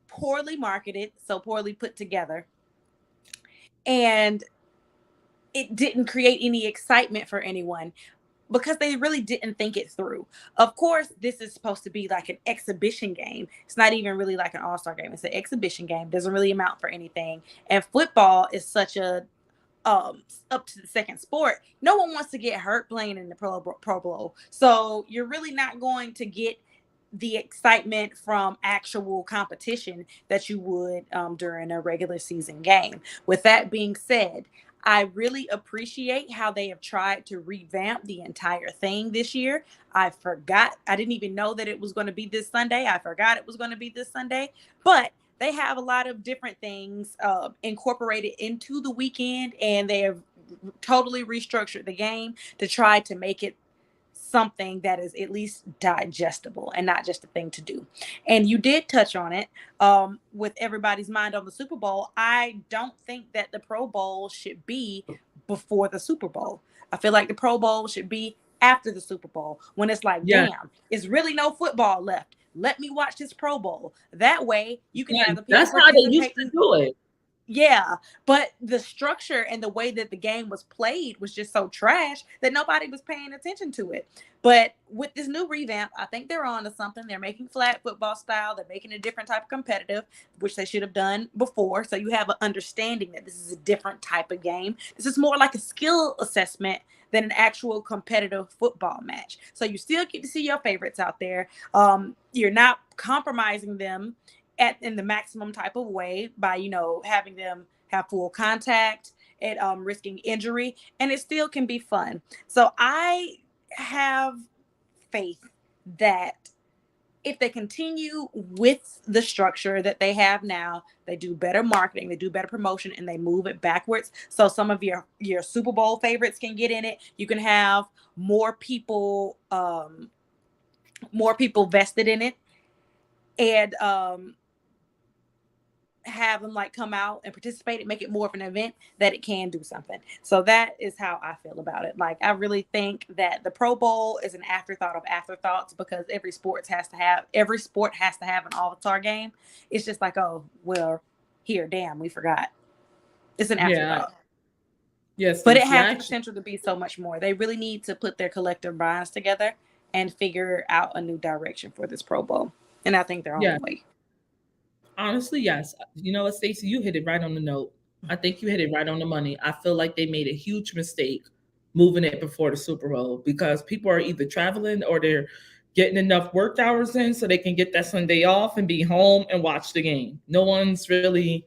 [SPEAKER 3] poorly marketed, so poorly put together, and it didn't create any excitement for anyone because they really didn't think it through. Of course, this is supposed to be like an exhibition game. It's not even really like an all-star game. It's an exhibition game. Doesn't really amount for anything. And football is such a up to the second sport. No one wants to get hurt playing in the Pro Bowl. So you're really not going to get the excitement from actual competition that you would during a regular season game. With that being said, I really appreciate how they have tried to revamp the entire thing this year. I didn't even know that it was going to be this Sunday. I forgot it was going to be this Sunday, but they have a lot of different things incorporated into the weekend, and they have totally restructured the game to try to make it something that is at least digestible and not just a thing to do. And you did touch on it with everybody's mind on the Super Bowl. I don't think that the Pro Bowl should be before the Super Bowl. I feel like the Pro Bowl should be after the Super Bowl when it's like,
[SPEAKER 1] Yeah,
[SPEAKER 3] damn, it's really no football left. Let me watch this Pro Bowl. That way you can
[SPEAKER 1] yeah,
[SPEAKER 3] have the people
[SPEAKER 1] that's how they used to
[SPEAKER 3] participating.
[SPEAKER 1] do it.
[SPEAKER 3] Yeah, but the structure and the way that the game was played was just so trash that nobody was paying attention to it. But with this new revamp, I think they're on to something. They're making flag football style. They're making a different type of competitive, which they should have done before. So you have an understanding that this is a different type of game. This is more like a skill assessment than an actual competitive football match. So you still get to see your favorites out there. You're not compromising them in the maximum type of way by having them have full contact and risking injury, and it still can be fun. So I have faith that if they continue with the structure that they have now, they do better marketing, they do better promotion, and they move it backwards. So some of your Super Bowl favorites can get in it. You can have more people vested in it, and have them like come out and participate and make it more of an event that it can do something. So that is how I feel about it. Like, I really think that the Pro Bowl is an afterthought of afterthoughts because every sport has to have an all-star game. It's just like, oh, well, here, damn, we forgot. It's an
[SPEAKER 1] Yeah,
[SPEAKER 3] afterthought.
[SPEAKER 1] yes,
[SPEAKER 3] But it
[SPEAKER 1] Stacey.
[SPEAKER 3] has the potential to be so much more. They really need to put their collective minds together and figure out a new direction for this Pro Bowl. And I think they're on
[SPEAKER 1] Yeah,
[SPEAKER 3] the way.
[SPEAKER 1] honestly, yes. You know what, Stacey, you hit it right on the note. I think you hit it right on the money. I feel like they made a huge mistake moving it before the Super Bowl because people are either traveling or they're getting enough work hours in so they can get that Sunday off and be home and watch the game. No one's really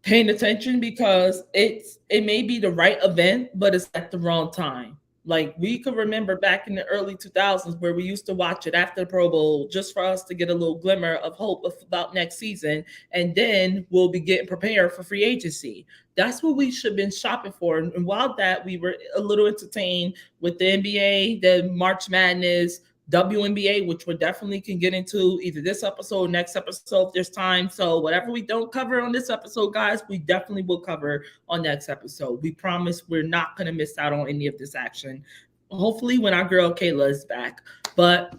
[SPEAKER 1] paying attention because it may be the right event, but it's at the wrong time. Like, we could remember back in the early 2000s where we used to watch it after the Pro Bowl just for us to get a little glimmer of hope about next season, and then we'll be getting prepared for free agency. That's what we should have been shopping for. And while that, we were a little entertained with the NBA, the March Madness, WNBA, which we definitely can get into either this episode or next episode if there's time. So whatever we don't cover on this episode, guys, we definitely will cover on next episode. We promise we're not going to miss out on any of this action. Hopefully when our girl Kaila is back. But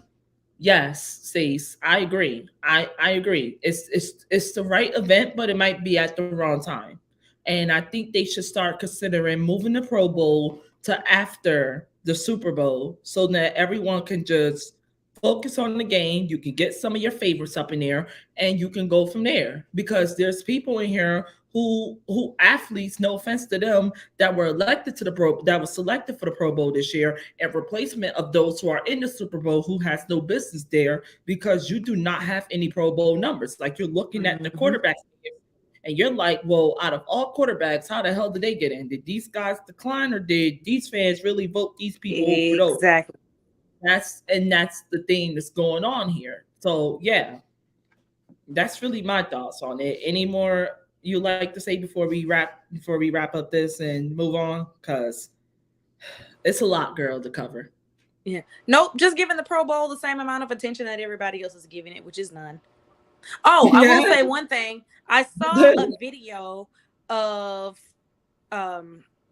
[SPEAKER 1] yes, Stace, I agree. I agree. It's the right event, but it might be at the wrong time. And I think they should start considering moving the Pro Bowl to after the Super Bowl so that everyone can just focus on the game. You can get some of your favorites up in there and you can go from there. Because there's people in here who athletes, no offense to them, that were elected to the Pro, that was selected for the Pro Bowl this year, and replacement of those who are in the Super Bowl who has no business there because you do not have any Pro Bowl numbers. Like, you're looking at the quarterbacks and you're like, well, out of all quarterbacks, how the hell did they get in? Did these guys decline, or did these fans really vote these people over those?
[SPEAKER 3] Exactly.
[SPEAKER 1] That's the thing that's going on here. So yeah, that's really my thoughts on it. Any more you like to say before we wrap up this and move on? Because it's a lot, girl, to cover.
[SPEAKER 3] Yeah. Nope. Just giving the Pro Bowl the same amount of attention that everybody else is giving it, which is none. Oh, I will say one thing. I saw a video of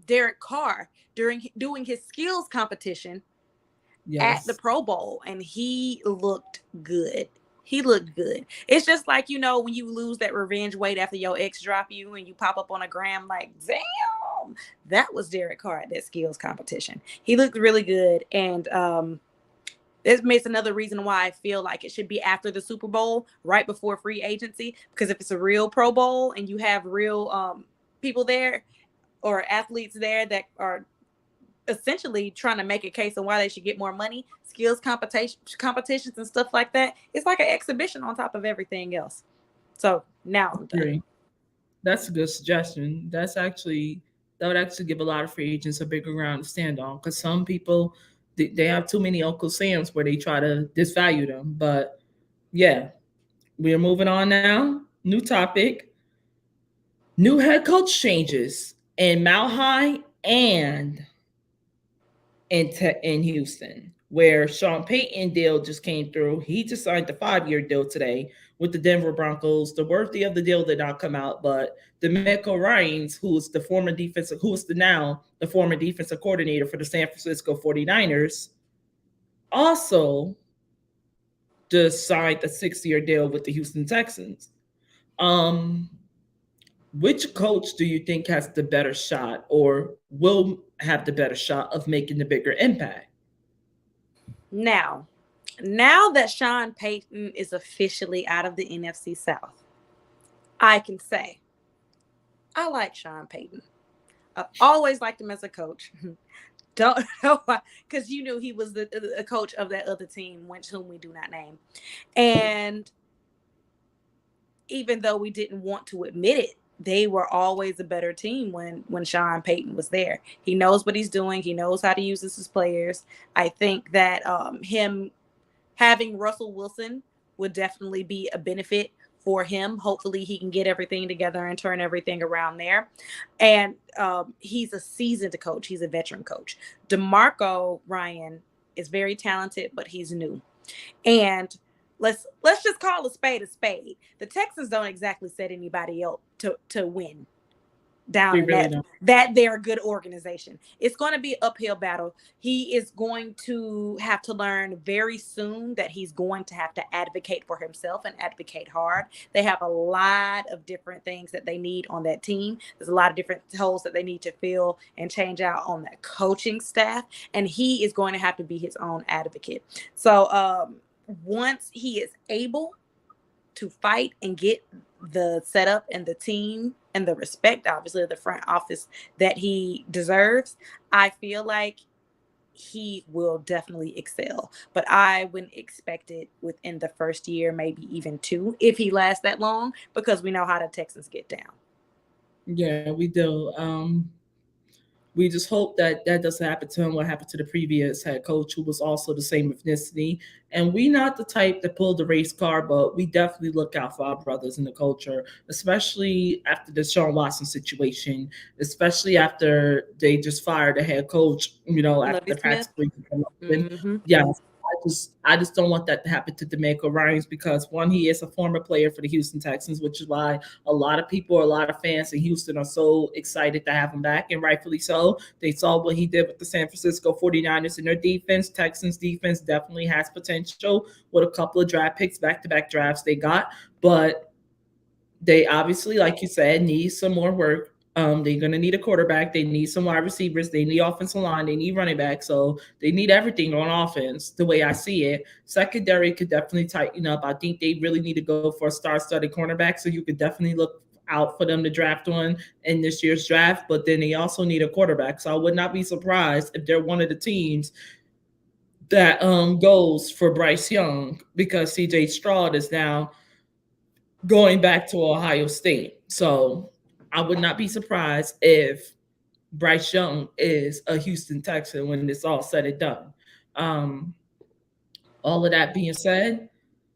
[SPEAKER 3] Derek Carr doing his skills competition at the Pro Bowl, and he looked good. He looked good. It's just like, when you lose that revenge weight after your ex drop you and you pop up on a gram like, damn, that was Derek Carr at that skills competition. He looked really good. And this makes another reason why I feel like it should be after the Super Bowl, right before free agency, because if it's a real Pro Bowl and you have real people there or athletes there that are essentially trying to make a case on why they should get more money, skills competitions and stuff like that, it's like an exhibition on top of everything else. So now I'm done.
[SPEAKER 1] That's a good suggestion. That would actually give a lot of free agents a bigger ground to stand on, because some people, they have too many Uncle Sams where they try to disvalue them. But yeah, we are moving on now. New topic. New head coach changes in Mile High and in Houston. where Sean Payton deal just came through. He just signed the 5-year deal today with the Denver Broncos. The worthy of the deal did not come out, but D'Amico Ryans, who is the former defensive coordinator for the San Francisco 49ers, also just signed a 6-year deal with the Houston Texans. Um, which coach do you think has the better shot or will have the better shot of making the bigger impact?
[SPEAKER 3] Now that Sean Payton is officially out of the NFC South, I can say I like Sean Payton. I always liked him as a coach. Don't know why, because you knew he was the coach of that other team, whom we do not name. And even though we didn't want to admit it, they were always a better team when Sean Payton was there. He knows what he's doing. He knows how to use his players. I think that him having Russell Wilson would definitely be a benefit for him. Hopefully he can get everything together and turn everything around there. And he's a seasoned coach. He's a veteran coach. DeMarco Ryan is very talented, but he's new. And let's just call a spade a spade. The Texans don't exactly set anybody up to win down in that they're a good organization. It's going to be an uphill battle. He is going to have to learn very soon that he's going to have to advocate for himself and advocate hard. They have a lot of different things that they need on that team. There's a lot of different holes that they need to fill and change out on that coaching staff. And he is going to have to be his own advocate. So once he is able to fight and get the setup and the team and the respect, obviously, of the front office that he deserves, I feel like he will definitely excel. But I wouldn't expect it within the first year, maybe even 2, if he lasts that long, because we know how the Texans get down.
[SPEAKER 1] Yeah, we do. We just hope that that doesn't happen to him. What happened to the previous head coach, who was also the same ethnicity. And we not the type that pull the race card, but we definitely look out for our brothers in the culture, especially after the Sean Watson situation, especially after they just fired the head coach, after the past week. Yes. I just don't want that to happen to D'Amico Ryans because one, he is a former player for the Houston Texans, which is why a lot of fans in Houston are so excited to have him back, and rightfully so. They saw what he did with the San Francisco 49ers in their defense. Texans defense definitely has potential with a couple of draft picks, back-to-back drafts they got, but they obviously, like you said, need some more work. They're going to need a quarterback. They need some wide receivers. They need offensive line. They need running back. So they need everything on offense, the way I see it. Secondary could definitely tighten up. I think they really need to go for a star-studded cornerback. So you could definitely look out for them to draft one in this year's draft. But then they also need a quarterback. So I would not be surprised if they're one of the teams that goes for Bryce Young, because CJ Stroud is now going back to Ohio State. So I would not be surprised if Bryce Young is a Houston Texan when it's all said and done. All of that being said,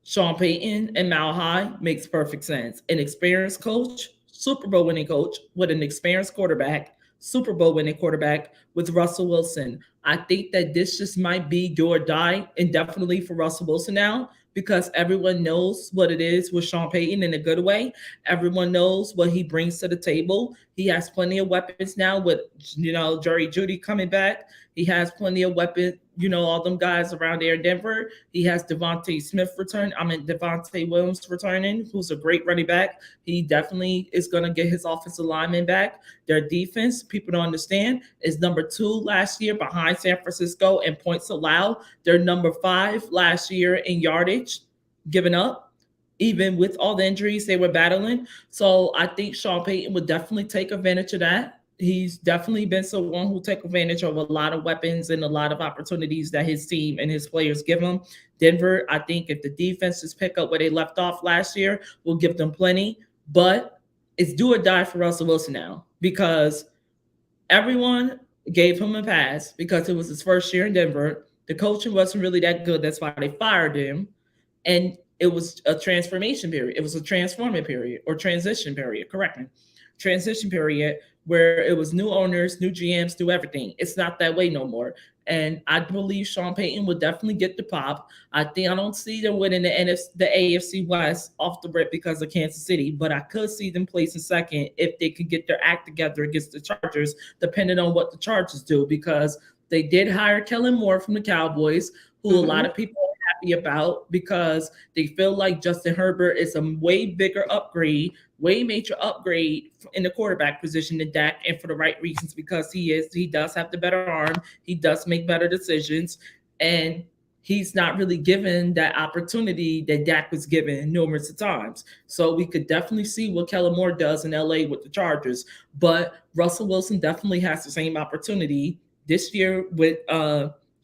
[SPEAKER 1] Sean Payton and Mile High makes perfect sense. An experienced coach, Super Bowl winning coach with an experienced quarterback, Super Bowl winning quarterback with Russell Wilson. I think that this just might be do or die indefinitely for Russell Wilson now, because everyone knows what it is with Sean Payton in a good way. Everyone knows what he brings to the table. He has plenty of weapons now with, Jerry Jeudy coming back. He has plenty of weapons, all them guys around there in Denver. He has Devontae Williams returning, who's a great running back. He definitely is going to get his offensive lineman back. Their defense, people don't understand, is number 2 last year behind San Francisco in points allowed. They're number 5 last year in yardage given up, even with all the injuries they were battling. So I think Sean Payton would definitely take advantage of that. He's definitely been someone who take advantage of a lot of weapons and a lot of opportunities that his team and his players give him. Denver, I think if the defenses pick up where they left off last year, will give them plenty. But it's do or die for Russell Wilson now, because everyone gave him a pass because it was his first year in Denver. The coaching wasn't really that good. That's why they fired him. And it was a transformation period. It was a transforming period or transition period, correct me. Transition period where it was new owners, new GMs, new everything. It's not that way no more. And I believe Sean Payton would definitely get the pop. I don't see them winning the AFC West off the rip because of Kansas City, but I could see them placing second if they could get their act together against the Chargers, depending on what the Chargers do, because they did hire Kellen Moore from the Cowboys, who a lot of people are happy about because they feel like Justin Herbert is a way bigger upgrade, way major upgrade in the quarterback position than Dak, and for the right reasons because he does have the better arm, he does make better decisions, and he's not really given that opportunity that Dak was given numerous of times. So we could definitely see what Kellen Moore does in LA with the Chargers, but Russell Wilson definitely has the same opportunity this year with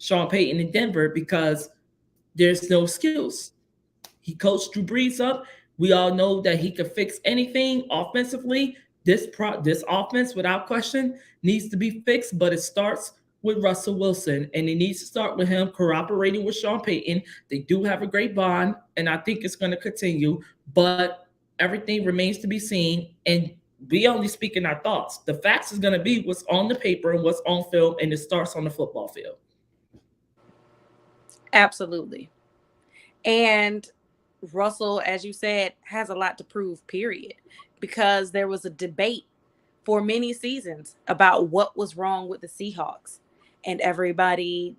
[SPEAKER 1] Sean Payton in Denver because there's no skills. He coached Drew Brees up. We all know that he could fix anything offensively. This offense, without question, needs to be fixed, but it starts with Russell Wilson, and it needs to start with him cooperating with Sean Payton. They do have a great bond, and I think it's going to continue, but everything remains to be seen, and we only speaking our thoughts. The facts is going to be what's on the paper and what's on film, and it starts on the football field.
[SPEAKER 3] Absolutely. And Russell, as you said, has a lot to prove, period, because there was a debate for many seasons about what was wrong with the Seahawks. And everybody,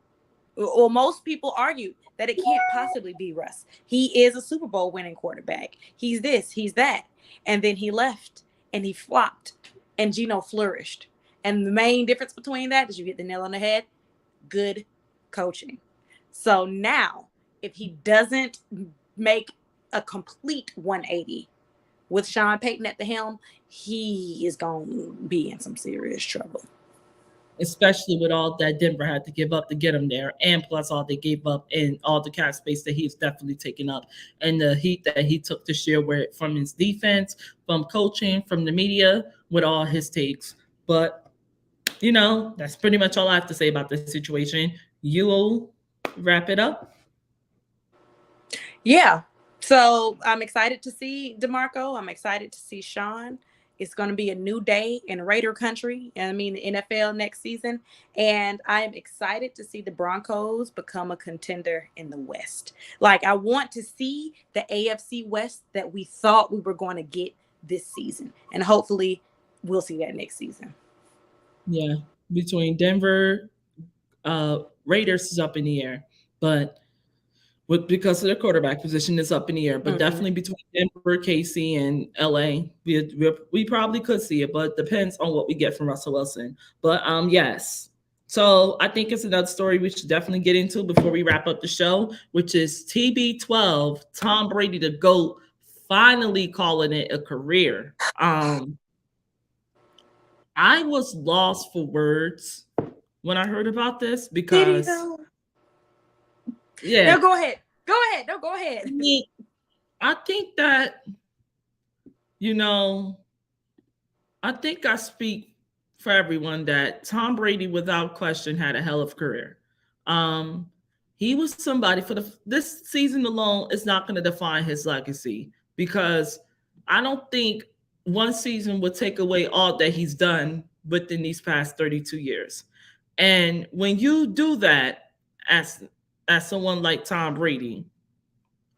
[SPEAKER 3] or most people, argued that it can't possibly be Russ. He is a Super Bowl winning quarterback. He's this, he's that. And then he left and he flopped and Geno flourished. And the main difference between that is you hit the nail on the head, good coaching. So now, if he doesn't make a complete 180 with Sean Payton at the helm, he is going to be in some serious trouble.
[SPEAKER 1] Especially with all that Denver had to give up to get him there, and plus all they gave up and all the cap space that he's definitely taken up, and the heat that he took this year from his defense, from coaching, from the media, with all his takes. But, that's pretty much all I have to say about this situation. You'll wrap it up?
[SPEAKER 3] Yeah. So I'm excited to see DeMarco. I'm excited to see Sean. It's going to be a new day in Raider country. The NFL next season. And I am excited to see the Broncos become a contender in the West. Like, I want to see the AFC West that we thought we were going to get this season. And hopefully we'll see that next season.
[SPEAKER 1] Yeah. Between Denver, Raiders is up in the air. But because of their quarterback position is up in the air, but definitely between Denver, KC, and LA, we probably could see it, but it depends on what we get from Russell Wilson. But yes. So I think it's another story we should definitely get into before we wrap up the show, which is TB12, Tom Brady, the GOAT, finally calling it a career. I was lost for words when I heard about this because yeah.
[SPEAKER 3] No, go ahead. Go ahead. No, go ahead.
[SPEAKER 1] I think that, I think I speak for everyone that Tom Brady, without question, had a hell of a career. He was somebody this season alone is not going to define his legacy because I don't think one season would take away all that he's done within these past 32 years. And when you do that as someone like Tom Brady,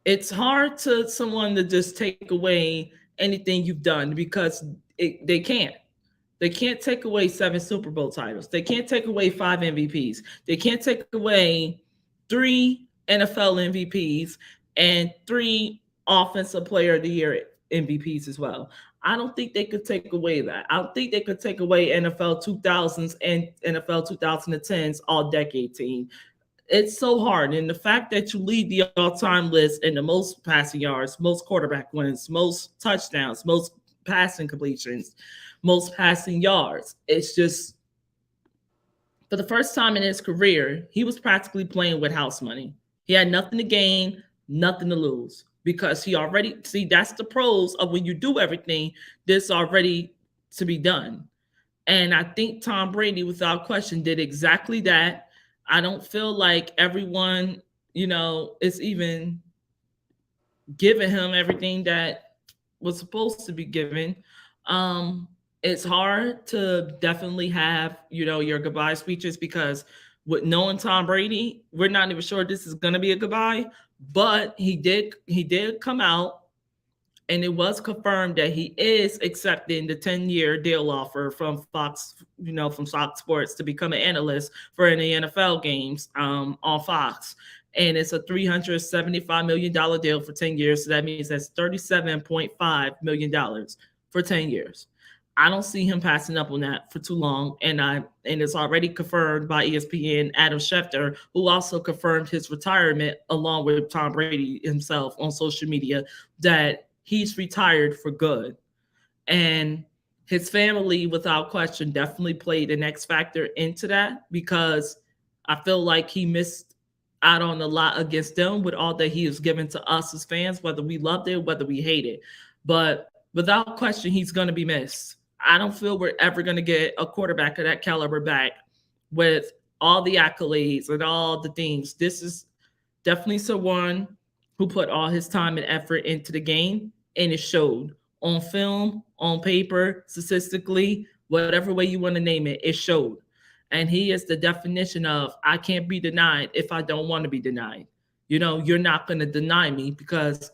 [SPEAKER 1] it's hard to someone to just take away anything you've done because they can't. They can't take away 7 Super Bowl titles. They can't take away 5 MVPs. They can't take away 3 NFL MVPs and 3 Offensive Player of the Year MVPs as well. I don't think they could take away that. I don't think they could take away NFL 2000s and NFL 2010s all-decade team. It's so hard. And the fact that you lead the all-time list in the most passing yards, most quarterback wins, most touchdowns, most passing completions, most passing yards. It's just, for the first time in his career, he was practically playing with house money. He had nothing to gain, nothing to lose, because that's the pros of when you do everything, this already to be done. And I think Tom Brady, without question, did exactly that. I don't feel like everyone, is even giving him everything that was supposed to be given. it's hard to definitely have, your goodbye speeches because with knowing Tom Brady, we're not even sure this is going to be a goodbye, but he did come out and it was confirmed that he is accepting the 10-year deal offer from Fox, from Fox Sports to become an analyst for any NFL games on Fox. And it's a $375 million deal for 10 years. So that means that's $37.5 million for 10 years. I don't see him passing up on that for too long. And it's already confirmed by ESPN Adam Schefter, who also confirmed his retirement along with Tom Brady himself on social media, that he's retired for good. And his family, without question, definitely played an X factor into that, because I feel like he missed out on a lot against them with all that he has given to us as fans, whether we loved it, whether we hate it. But without question, he's going to be missed. I don't feel we're ever going to get a quarterback of that caliber back with all the accolades and all the things. This is definitely someone who put all his time and effort into the game, and it showed on film, on paper, statistically, whatever way you want to name it, it showed. And he is the definition of I can't be denied if I don't want to be denied. You're not going to deny me, because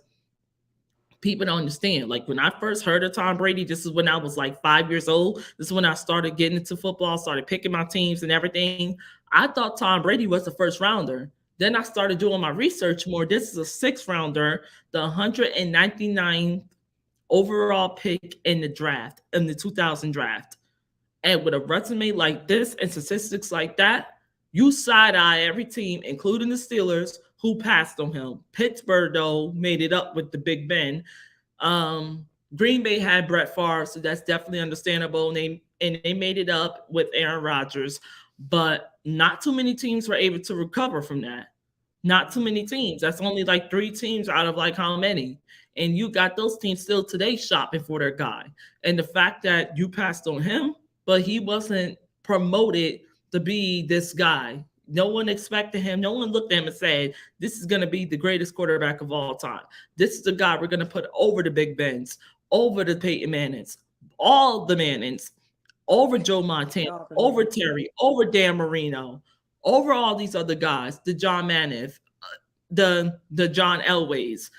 [SPEAKER 1] people don't understand. Like when I first heard of Tom Brady, this is when I was like 5 years old. This is when I started getting into football, started picking my teams and everything. I thought Tom Brady was the first rounder. Then I started doing my research more. This is a sixth rounder, the 199th overall pick in the draft, in the 2000 draft. And with a resume like this and statistics like that, you side-eye every team, including the Steelers, who passed on him. Pittsburgh, though, made it up with the Big Ben. Green Bay had Brett Favre, so that's definitely understandable. And they made it up with Aaron Rodgers. But not too many teams were able to recover from that. Not too many teams. That's only like 3 teams out of like how many? And you got those teams still today shopping for their guy. And the fact that you passed on him, but he wasn't promoted to be this guy. No one expected him. No one looked at him and said, this is going to be the greatest quarterback of all time. This is the guy we're going to put over the Big Bens, over the Peyton Mannings, all the Mannings, over Joe Montana, over Terry, over Dan Marino, over all these other guys, the John Maniff, the John Elways.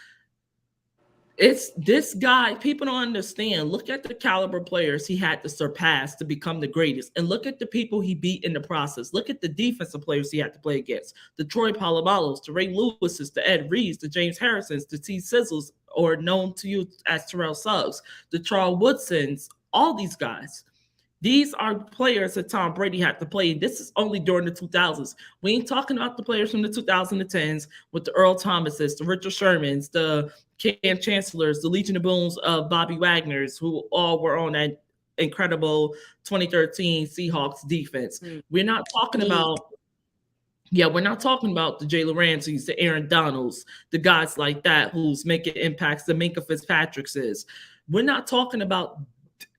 [SPEAKER 1] It's this guy. People don't understand. Look at the caliber players he had to surpass to become the greatest. And look at the people he beat in the process. Look at the defensive players he had to play against. The Troy Polamalos, the Ray Lewises, the Ed Reeds, the James Harrisons, the T. Sizzles, or known to you as Terrell Suggs, the Charles Woodsons, all these guys. These are players that Tom Brady had to play. This is only during the 2000s. We ain't talking about the players from the 2010s with the Earl Thomases, the Richard Shermans, the Cam Chancellors, the Legion of Booms of Bobby Wagner's, who all were on that incredible 2013 Seahawks defense. We're not talking about, we're not talking about the Jalen Ramseys, the Aaron Donalds, the guys like that who's making impacts, the Minka Fitzpatricks is. We're not talking about,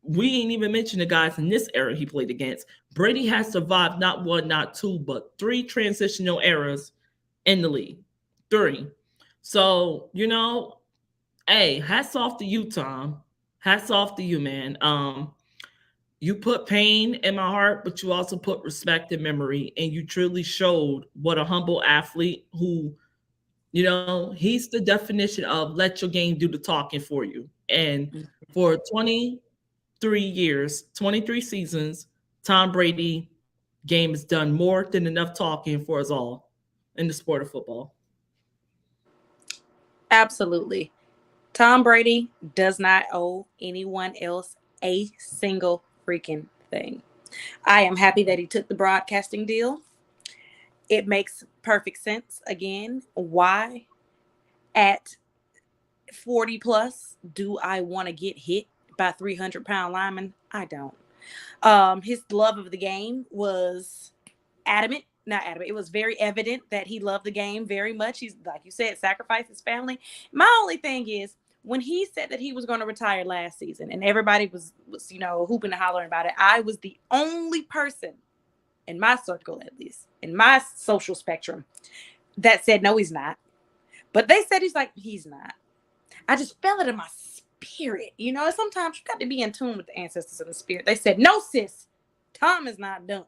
[SPEAKER 1] we ain't even mentioned the guys in this era he played against. Brady has survived not 1, not 2, but 3 transitional eras in the league. 3. So, hey, hats off to you, Tom. Hats off to you, man. You put pain in my heart, but you also put respect and memory, and you truly showed what a humble athlete who, he's the definition of let your game do the talking for you. And for 23 years, 23 seasons, Tom Brady game has done more than enough talking for us all in the sport of football.
[SPEAKER 3] Absolutely. Tom Brady does not owe anyone else a single freaking thing. I am happy that he took the broadcasting deal. It makes perfect sense. Again, why at 40 plus do I want to get hit by 300-pound linemen? I don't. His love of the game was it was very evident that he loved the game very much. He's, like you said, sacrificed his family. My only thing is, when he said that he was going to retire last season and everybody was hooping and hollering about it, I was the only person in my circle, at least in my social spectrum, that said, no, he's not. But they said he's not. I just felt it in my spirit. You know, sometimes you got to be in tune with the ancestors and the spirit. They said, no, sis, Tom is not done.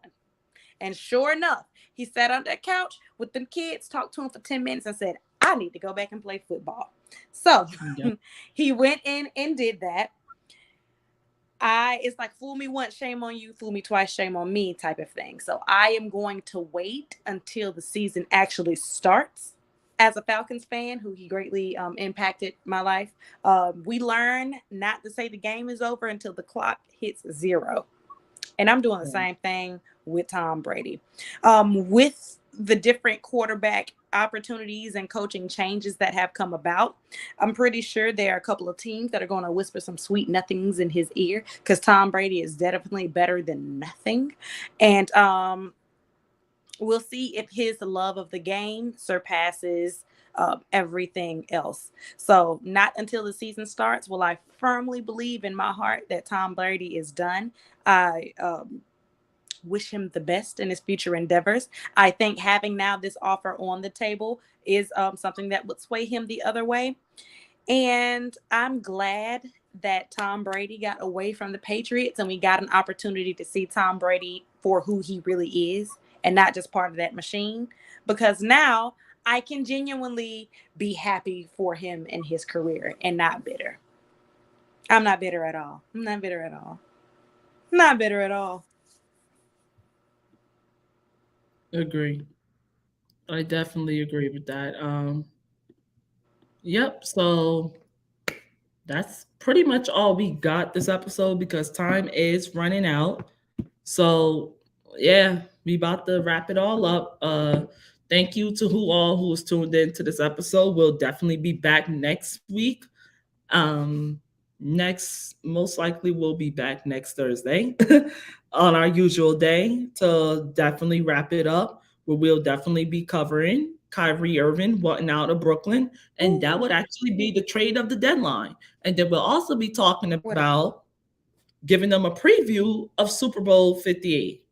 [SPEAKER 3] And sure enough, he sat on that couch with them kids, talked to him for 10 minutes and said, I need to go back and play football. So he went in and did that. It's like fool me once, shame on you, fool me twice, shame on me type of thing. So I am going to wait until the season actually starts. As a Falcons fan who he greatly impacted my life, we learn not to say the game is over until the clock hits 0. And I'm doing the same thing with Tom Brady. With the different quarterback opportunities and coaching changes that have come about, I'm pretty sure there are a couple of teams that are going to whisper some sweet nothings in his ear, because Tom Brady is definitely better than nothing. And we'll see if his love of the game surpasses everything else. So not until the season starts will I firmly believe in my heart that Tom Brady is done. I wish him the best in his future endeavors. I think having now this offer on the table is something that would sway him the other way. And I'm glad that Tom Brady got away from the Patriots and we got an opportunity to see Tom Brady for who he really is and not just part of that machine, because now I can genuinely be happy for him in his career and not bitter. I'm not bitter at all. I'm not bitter at all. Not bitter at all.
[SPEAKER 1] Agree. I definitely agree with that. Yep. So that's pretty much all we got this episode because time is running out. So yeah, we about to wrap it all up. Thank you to who was tuned in to this episode. We'll definitely be back next week. Um, next, most likely we'll be back next Thursday on our usual day to definitely wrap it up. Where we'll definitely be covering Kyrie Irving wanting out of Brooklyn, and that would actually be the trade of the deadline. And then we'll also be talking about giving them a preview of Super Bowl 58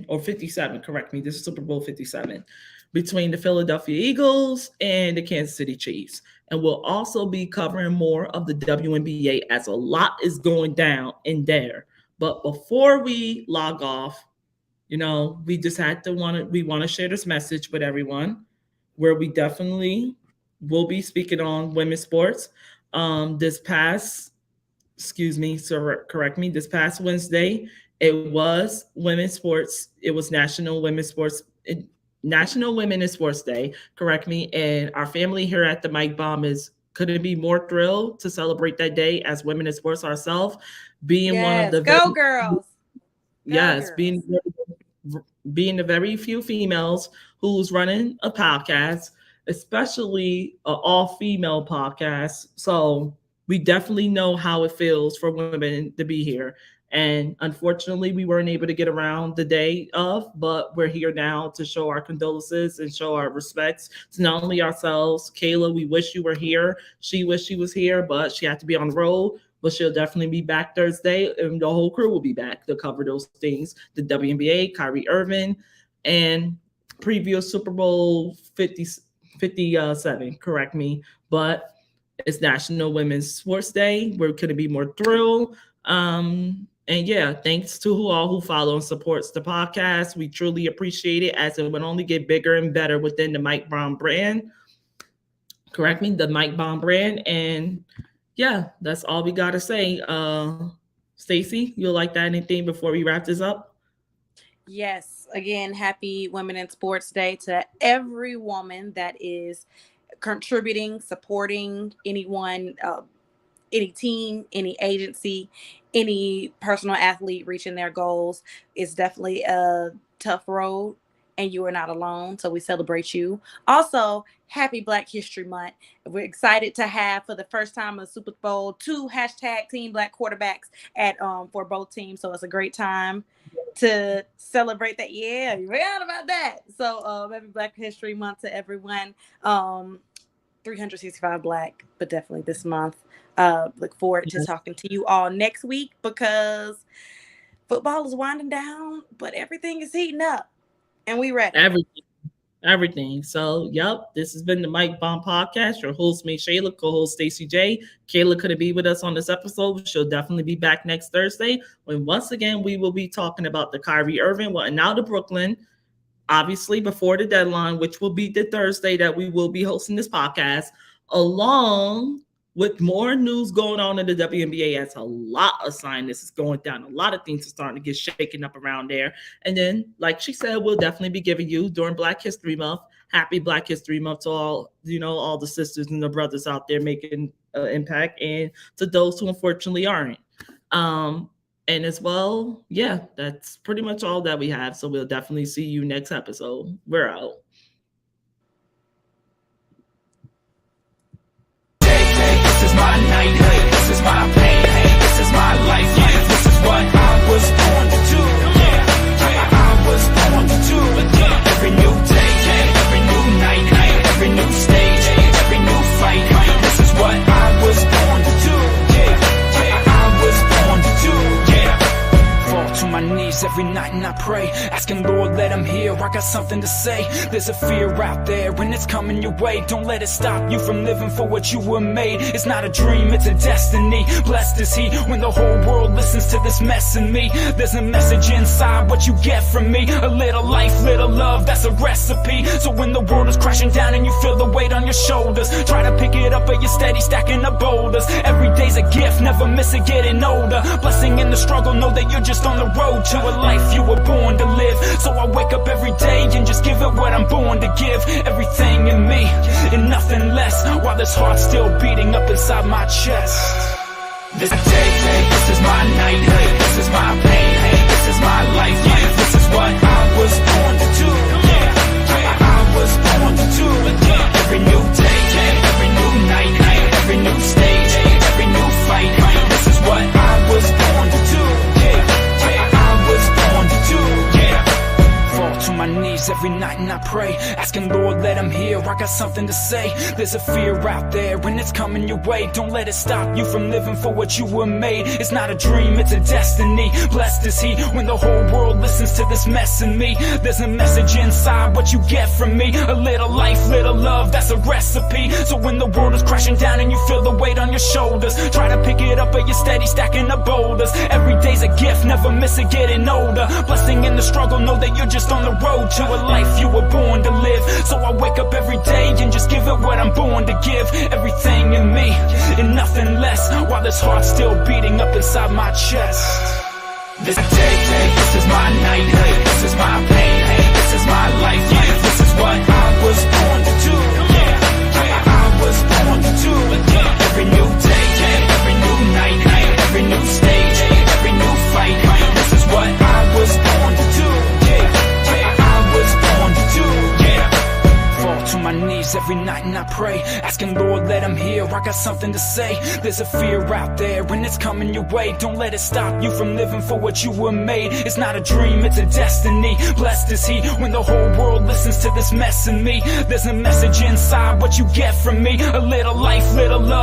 [SPEAKER 1] or 57, correct me. This is Super Bowl 57 between the Philadelphia Eagles and the Kansas City Chiefs. And we'll also be covering more of the WNBA as a lot is going down in there. But before we log off, we just we want to share this message with everyone where we definitely will be speaking on women's sports. This past Wednesday, it was women's sports. It was National Women in Sports Day, correct me. And our family here at the Micbomb couldn't be more thrilled to celebrate that day as women in sports ourselves, being one of the
[SPEAKER 3] go girls.
[SPEAKER 1] Yes, being the very few females who's running a podcast, especially an all-female podcast. So we definitely know how it feels for women to be here. And unfortunately, we weren't able to get around the day of, but we're here now to show our condolences and show our respects to not only ourselves. Kaila, we wish you were here. She wished she was here, but she had to be on the road. But she'll definitely be back Thursday, and the whole crew will be back to cover those things. The WNBA, Kyrie Irving, and preview Super Bowl 57, correct me. But it's National Women's Sports Day. We're going to be more thrilled. And yeah, thanks to who follow and supports the podcast. We truly appreciate it, as it would only get bigger and better within the Micbomb brand. Correct me, the Micbomb brand. And yeah, that's all we got to say. Stacy, you'll like that anything before we wrap this up?
[SPEAKER 3] Yes. Again, happy Women in Sports Day to every woman that is contributing, supporting anyone, any team, any agency, any personal athlete reaching their goals. It's definitely a tough road, and you are not alone. So we celebrate you. Also, happy Black History Month. We're excited to have, for the first time in Super Bowl, 2 #Team Black quarterbacks for both teams. So it's a great time to celebrate that. Yeah, you forgot about that. So happy Black History Month to everyone. 365 Black, but definitely this month. Look forward to talking to you all next week, because football is winding down, but everything is heating up, and we ready.
[SPEAKER 1] Everything. everything. So, yep, this has been the Micbomb podcast. Your host, me, Shayla, co-host Stacy J. Kayla couldn't be with us on this episode, but she'll definitely be back next Thursday when once again we will be talking about the Kyrie Irving wanting out of Brooklyn, obviously before the deadline, which will be the Thursday that we will be hosting this podcast, along with more news going on in the WNBA. As a lot of signings is going down. A lot of things are starting to get shaken up around there. And then, like she said, we'll definitely be giving you during Black History Month. Happy Black History Month to all, all the sisters and the brothers out there making an impact, and to those who unfortunately aren't. And as well, yeah, that's pretty much all that we have. So we'll definitely see you next episode. We're out.
[SPEAKER 2] This is my night, this is my pain, this is my life, this is what I was born to do, I was born to do, every new day, every new night, every new stage, every new fight, this is what I was born to do, I was born to do, fall to my knees every night and I pray, asking Lord let him hear, I got something to say, there's a fear out there and it's coming your way, don't let it stop you from living for what you were made, it's not a dream, it's a destiny, blessed is he when the whole world listens to this mess in me, there's a message inside what you get from me, a little life, little love, that's a recipe, so when the world is crashing down and you feel the weight on your shoulders, try to pick it up but you're steady stacking the boulders, every day's a gift, never miss it getting older, blessing in the struggle, know that you're just on the road to a life you were born to live, so I wake up every day and just give it what I'm born to give, everything in me and nothing less, while this heart's still beating up inside my chest. This day, this is my night, this is my pain, this is my life, this is what I was born to do, I was born to do, every new day, every new night, every new stage, every new fight, this is what I was born to do, I was born to do, fall to my knees every night and I pray, asking Lord let him hear, I got something to say, there's a fear out there and it's coming your way, don't let it stop you from living for what you were made, it's not a dream, it's a destiny, blessed is he when the whole world listens to this mess in me, there's a message inside what you get from me, a little life, little love, that's a recipe, so when the world is crashing down and you feel the weight on your shoulders, try to pick it up but you're steady stacking the boulders, every day's a gift, never miss it getting older, blessing in the struggle, know that you're just on the road to a life you were born to live, so I wake up every day and just give it what I'm born to give, everything in me and nothing less, while this heart's still beating up inside my chest. This day, this is my night, this is my pain, this is my life, this is what I was born to do, I was born to do, every new day, every new night, every new stage, every new fight, this is what I was born to do, I was born to do, fall to my knees every night and I pray, asking Lord let him hear, I got something to say, there's a fear out there and it's coming your way, don't let it stop you from living for what you were made, it's not a dream, it's a destiny, blessed is he when the whole world listens to this mess in me, there's a message inside what you get from me, a little life, little love.